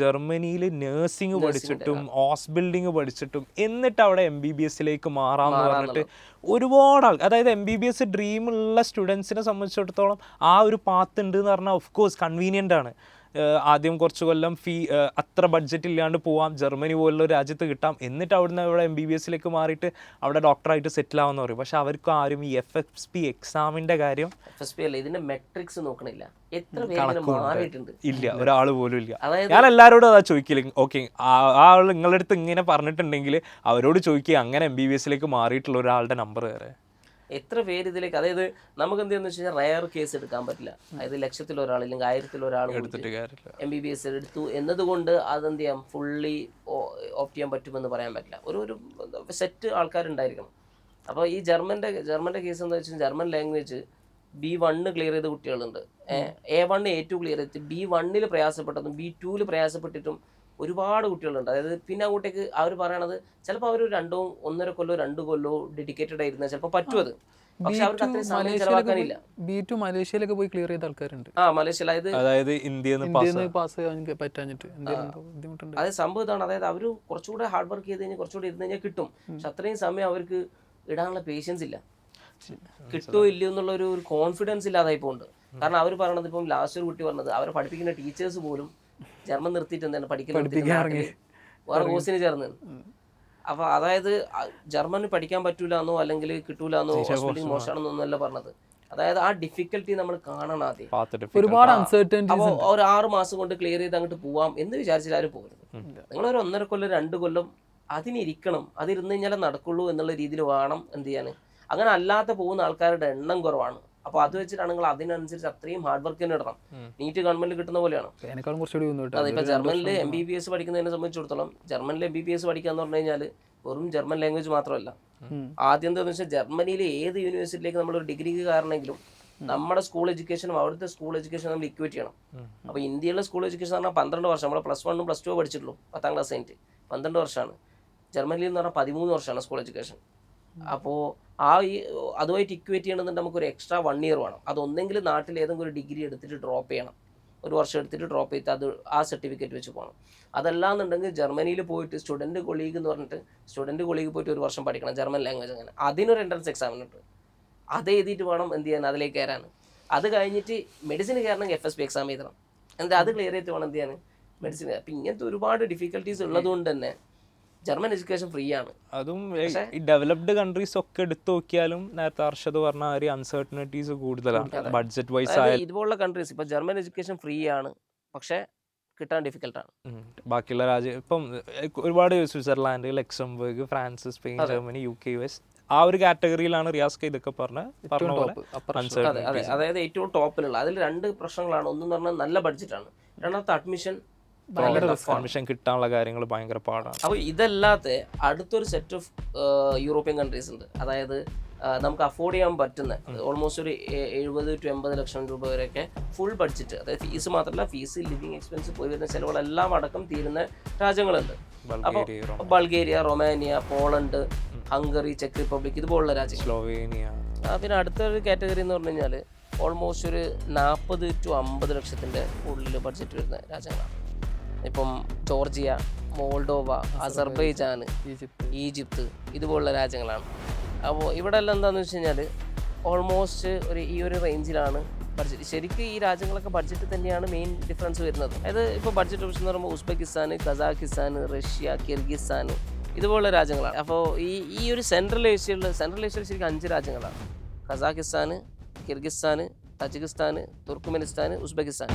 ജർമ്മനിയിൽ നഴ്സിംഗ് പഠിച്ചിട്ടും ഹോസ് ബിൽഡിംഗ് പഠിച്ചിട്ടും എന്നിട്ട് അവിടെ MBBS മാറാമെന്ന് പറഞ്ഞിട്ട് ഒരുപാട് ആൾ, അതായത് MBBS ഡ്രീം ഉള്ള സ്റ്റുഡൻസിനെ സംബന്ധിച്ചിടത്തോളം ആ ഒരു പാത്ത് ഉണ്ട് എന്ന് പറഞ്ഞാൽ ഓഫ് കോഴ്സ് കൺവീനിയൻ്റ് ആണ്. ആദ്യം കുറച്ച് കൊല്ലം അത്ര ബഡ്ജറ്റ് ഇല്ലാണ്ട് പോവാം, ജർമ്മനി പോലുള്ള ഒരു രാജ്യത്ത് കിട്ടാം, എന്നിട്ട് അവിടുന്ന് ഇവിടെ MBBS മാറിയിട്ട് അവിടെ ഡോക്ടറായിട്ട് സെറ്റിൽ ആവുമെന്ന് പറയും. പക്ഷെ അവർക്ക് ആരും ഈ FSP എക്സാമിൻ്റെ കാര്യം FSP അല്ല, ഇതിന്റെ മെട്രിക്സ് നോക്കണില്ല, എത്ര പേര് മാറിയിട്ടുണ്ട് ഇല്ല, ഒരാൾ പോലും ഇല്ല. അതായത് ഞാൻ എല്ലാവരോടും അതാ ചോദിക്കില്ല. ഓക്കെ, ആ ആൾ നിങ്ങളുടെ അടുത്ത് ഇങ്ങനെ പറഞ്ഞിട്ടുണ്ടെങ്കിൽ അവരോട് ചോദിക്കുക അങ്ങനെ MBBS മാറിയിട്ടുള്ള ഒരാളുടെ നമ്പർ വേറെ എത്ര പേര് ഇതിലേക്ക്. അതായത് നമുക്ക് എന്തെന്ന് വെച്ച് കഴിഞ്ഞാൽ റയർ കേസ് എടുക്കാൻ പറ്റില്ല. അതായത് 1,00,000 ഒരാൾ അല്ലെങ്കിൽ 1000 ഒരാൾ MBBS എടുത്തു എന്നതുകൊണ്ട് അതെന്ത് ചെയ്യാം ഫുള്ളി ഓപ്റ്റ് ചെയ്യാൻ പറ്റുമെന്ന് പറയാൻ പറ്റില്ല. ഒരു സെറ്റ് ആൾക്കാരുണ്ടായിരിക്കണം. അപ്പോൾ ഈ ജർമ്മൻ്റെ കേസ് എന്താ വെച്ചാൽ ജർമ്മൻ ലാംഗ്വേജ് B1 ക്ലിയർ ചെയ്ത കുട്ടികളുണ്ട്, A1 A2 ക്ലിയർ ചെയ്തിട്ട് B1 പ്രയാസപ്പെട്ടതും B2 പ്രയാസപ്പെട്ടിട്ടും ഒരുപാട് കുട്ടികളുണ്ട്. അതായത് പിന്നെ അങ്ങോട്ടേക്ക് അവർ പറയണത് ചിലപ്പോൾ അവർ 1.5 കൊല്ലോ 2 കൊല്ലോ ഡെഡിക്കേറ്റഡ് ആയിരുന്നാൽ ചിലപ്പോൾ പറ്റുമത്. പക്ഷെ അവർക്ക് അത്രയും സമയം ചെലവാക്കാനില്ല. B2 മലേഷ്യയിലൊക്കെ പോയി ക്ലിയർ ചെയ്ത ആൾക്കാരുണ്ട്. മലേഷ്യയിൽ അതായത് ഇന്ത്യയിൽ പാസ് പറ്റാഞ്ഞിട്ട് ബുദ്ധിമുട്ടുണ്ട്. അതായത് സംഭവം ഇതാണ്. അതായത് അവർ കുറച്ചുകൂടെ ഹാർഡ് വർക്ക് ചെയ്ത് കഴിഞ്ഞാൽ കുറച്ചുകൂടെ ഇരുന്ന് കഴിഞ്ഞാൽ കിട്ടും. പക്ഷെ അത്രയും സമയം അവർക്ക് ഇടാനുള്ള പേഷ്യൻസ് ഇല്ല. കിട്ടുമോ ഇല്ലയോ എന്നുള്ള ഒരു കോൺഫിഡൻസ് ഇല്ലാതായി പോകുന്നുണ്ട്. കാരണം അവർ പറയണത് ഇപ്പം ലാസ്റ്റ് ഒരു കുട്ടി പറഞ്ഞത് അവരെ പഠിപ്പിക്കുന്ന ടീച്ചേഴ്സ് പോലും ജർമ്മൻ നിർത്തിയിട്ട് എന്താണ് പഠിക്കുന്ന വേറെ കോഴ്സിന് ചേർന്ന്. അപ്പൊ അതായത് ജർമ്മന് പഠിക്കാൻ പറ്റൂല എന്നോ അല്ലെങ്കിൽ കിട്ടൂല എന്നോ ഹോസ്പിറ്റലിൽ മോശമാണെന്നൊന്നല്ല പറഞ്ഞത്. അതായത് ആ ഡിഫിക്കൽട്ടി നമ്മൾ കാണണം ആദ്യം. ഒരുപാട് അൺസർട്ടനിറ്റീസ്. അപ്പോൾ ഒരു 6 മാസം കൊണ്ട് ക്ലിയർ ചെയ്ത് അങ്ങോട്ട് പോവാം എന്ന് വിചാരിച്ചാൽ ആരും പോകരുത്. നിങ്ങളൊരു 1.5 കൊല്ലം 2 കൊല്ലം അതിനിരിക്കണം. അതിരുന്ന് കഴിഞ്ഞാലേ നടക്കുള്ളൂ എന്നുള്ള രീതിയിൽ വേണം എന്ത് ചെയ്യാൻ. അങ്ങനെ അല്ലാത്ത പോകുന്ന ആൾക്കാരുടെ എണ്ണം കുറവാണ്. അപ്പോൾ അത് വെച്ചിട്ടാണ് നിങ്ങൾ അതിനനുസരിച്ച് അത്രയും ഹാർഡ് വർക്ക് തന്നെ ഇടണം. നീറ്റ് ഗവൺമെന്റിൽ കിട്ടുന്ന പോലെയാണ്. അതെ, ഇപ്പൊ ജർമ്മനിൽ MBBS പഠിക്കുന്നതിനെ സംബന്ധിച്ചിടത്തോളം ജർമ്മനിൽ MBBS പഠിക്കാന്ന് പറഞ്ഞു കഴിഞ്ഞാൽ വെറും ജർമ്മൻ ലാംഗ്വേജ് മാത്രമല്ല. ആദ്യം എന്താണെന്ന് വെച്ചാൽ ജർമ്മനിയിലെ ഏത് യൂണിവേഴ്സിറ്റിയിലേക്ക് നമ്മളൊരു ഡിഗ്രിക്ക് കാരണമെങ്കിലും നമ്മുടെ സ്കൂൾ എഡ്യൂക്കേഷനും അവിടുത്തെ സ്കൂൾ എഡ്യൂക്കേഷനും നമ്മൾ ഇക്വേറ്റ് ചെയ്യണം. അപ്പോൾ ഇന്ത്യയിലെ സ്കൂൾ എഡ്യൂക്കേഷൻ എന്ന് പറഞ്ഞാൽ 12 വർഷം. നമ്മൾ +1 +2 പഠിച്ചിട്ടുള്ളൂ 10ാം ക്ലാസ് കഴിഞ്ഞിട്ട്. 12 വർഷമാണ്. ജർമ്മനിയിൽ എന്ന് പറഞ്ഞാൽ 13 വർഷമാണ് സ്കൂൾ എഡ്യൂക്കേഷൻ. അപ്പോൾ അതുമായിട്ട് ഇക്വേറ്റ് ചെയ്യണമെന്നുണ്ടെങ്കിൽ നമുക്കൊരു എക്സ്ട്രാ 1 ഇയർ വേണം. അതൊന്നെങ്കിൽ നാട്ടിൽ ഏതെങ്കിലും ഒരു ഡിഗ്രി എടുത്തിട്ട് ഡ്രോപ്പ് ചെയ്യണം, 1 വർഷം എടുത്തിട്ട് ഡ്രോപ്പ് ചെയ്തിട്ട് അത് ആ സർട്ടിഫിക്കറ്റ് വെച്ച് പോകണം. അതല്ലാന്നുണ്ടെങ്കിൽ ജർമ്മനിയിൽ പോയിട്ട് സ്റ്റുഡൻറ്റ് കൊളീഗ് എന്ന് പറഞ്ഞിട്ട് സ്റ്റുഡൻറ്റ് കൊളീഗ് പോയിട്ട് 1 വർഷം പഠിക്കണം ജർമ്മൻ ലാംഗ്വേജ്. അങ്ങനെ അതിനൊരു എൻട്രൻസ് എക്സാമിനുണ്ട്. അത് എഴുതിയിട്ട് വേണം എന്ത് ചെയ്യാൻ അതിലേക്ക് കയറാൻ. അത് കഴിഞ്ഞിട്ട് മെഡിസിന് കയറണമെങ്കിൽ FSP എക്സാം എഴുതണം. എന്താ അത് ക്ലിയർ ചെയ്തിട്ട് വേണം എന്ത് ചെയ്യാൻ മെഡിസിൻ. അപ്പം ഇങ്ങനത്തെ ഒരുപാട് ഡിഫിക്കൽട്ടീസ് ഉള്ളതുകൊണ്ട് തന്നെ ജർമ്മൻ എഡ്യൂക്കേഷൻ ഫ്രീ ആണ്. അതും ഈ ഡെവലപ്ഡ് കൺട്രീസ് ഒക്കെ എടുത്തു നോക്കിയാലും നേരത്തെ അർഷദ് പറഞ്ഞ ഒരു അൺസർട്ടനിറ്റീസ് കൂടുതലാണ് ബഡ്ജറ്റ് വൈസ് ആയാലും. ഇതുപോലുള്ള കൺട്രീസ് ഇപ്പൊ ജർമ്മൻ എഡ്യൂക്കേഷൻ ഫ്രീ ആണ്, പക്ഷെ കിട്ടാൻ ഡിഫിക്കൽട്ടാണ്. ബാക്കിയുള്ള രാജ്യം ഇപ്പം ഒരുപാട് Switzerland, Luxembourg, France, Spain, Germany, UK, US ആ ഒരു കാറ്റഗറിയിലാണ് റിയാസ്ക ഇതൊക്കെ പറഞ്ഞ പോലെ. അതായത് ഏറ്റവും ടോപ്പിലുള്ള അതിൽ 2 പ്രശ്നങ്ങളാണ്. ഒന്നെന്ന് പറഞ്ഞാൽ നല്ല ബഡ്ജറ്റാണ്, രണ്ടാമത്തെ അഡ്മിഷൻ കിട്ടാനുള്ള കാര്യങ്ങൾ ഭയങ്കര പാടാണ്. അപ്പോൾ ഇതല്ലാത്ത അടുത്തൊരു സെറ്റ് ഓഫ് യൂറോപ്യൻ കൺട്രീസ് ഉണ്ട്. അതായത് നമുക്ക് അഫോർഡ് ചെയ്യാൻ പറ്റുന്ന ഓൾമോസ്റ്റ് ഒരു 70 to 80 ലക്ഷം രൂപ വരെയൊക്കെ ഫുൾ ബഡ്ജറ്റ്, അതായത് ഫീസ് മാത്രമല്ല ഫീസ്, ലിവിങ് എക്സ്പെൻസ്, പോയി വരുന്ന ചിലവുകളെല്ലാം അടക്കം തീരുന്ന രാജ്യങ്ങളുണ്ട്. അപ്പോൾ Bulgaria, Romania, Poland, Hungary, check republic ഇതുപോലുള്ള രാജ്യങ്ങൾ, സ്ലോവേനിയ. പിന്നെ അടുത്തൊരു കാറ്റഗറി എന്ന് പറഞ്ഞു കഴിഞ്ഞാൽ ഓൾമോസ്റ്റ് ഒരു 40 to 50 ലക്ഷത്തിൻ്റെ ഉള്ളിൽ ബഡ്ജറ്റ് വരുന്ന രാജ്യങ്ങളാണ്. ഇപ്പം ജോർജിയ, മോൾഡോവ, അസർബൈജാൻ, ഈജിപ്ത് ഇതുപോലുള്ള രാജ്യങ്ങളാണ്. അപ്പോൾ ഇവിടെ എല്ലാം എന്താണെന്ന് വെച്ച് കഴിഞ്ഞാൽ ഓൾമോസ്റ്റ് ഈ ഒരു റേഞ്ചിലാണ് ബഡ്ജറ്റ്. ശരിക്കും ഈ രാജ്യങ്ങളൊക്കെ ബഡ്ജറ്റ് തന്നെയാണ് മെയിൻ ഡിഫറൻസ് വരുന്നത്. അതായത് ഇപ്പോൾ ബഡ്ജറ്റ് ഓപ്ഷൻ എന്ന് പറയുമ്പോൾ ഉസ്ബെക്കിസ്ഥാൻ, കസാഖിസ്ഥാൻ, റഷ്യ, കിർഗിസ്ഥാൻ ഇതുപോലുള്ള രാജ്യങ്ങളാണ്. അപ്പോൾ ഈ ഒരു സെൻട്രൽ ഏഷ്യയിൽ ശരിക്കും 5 രാജ്യങ്ങളാണ്: Kazakhstan, Kyrgyzstan, Tajikistan, Turkmenistan, Uzbekistan.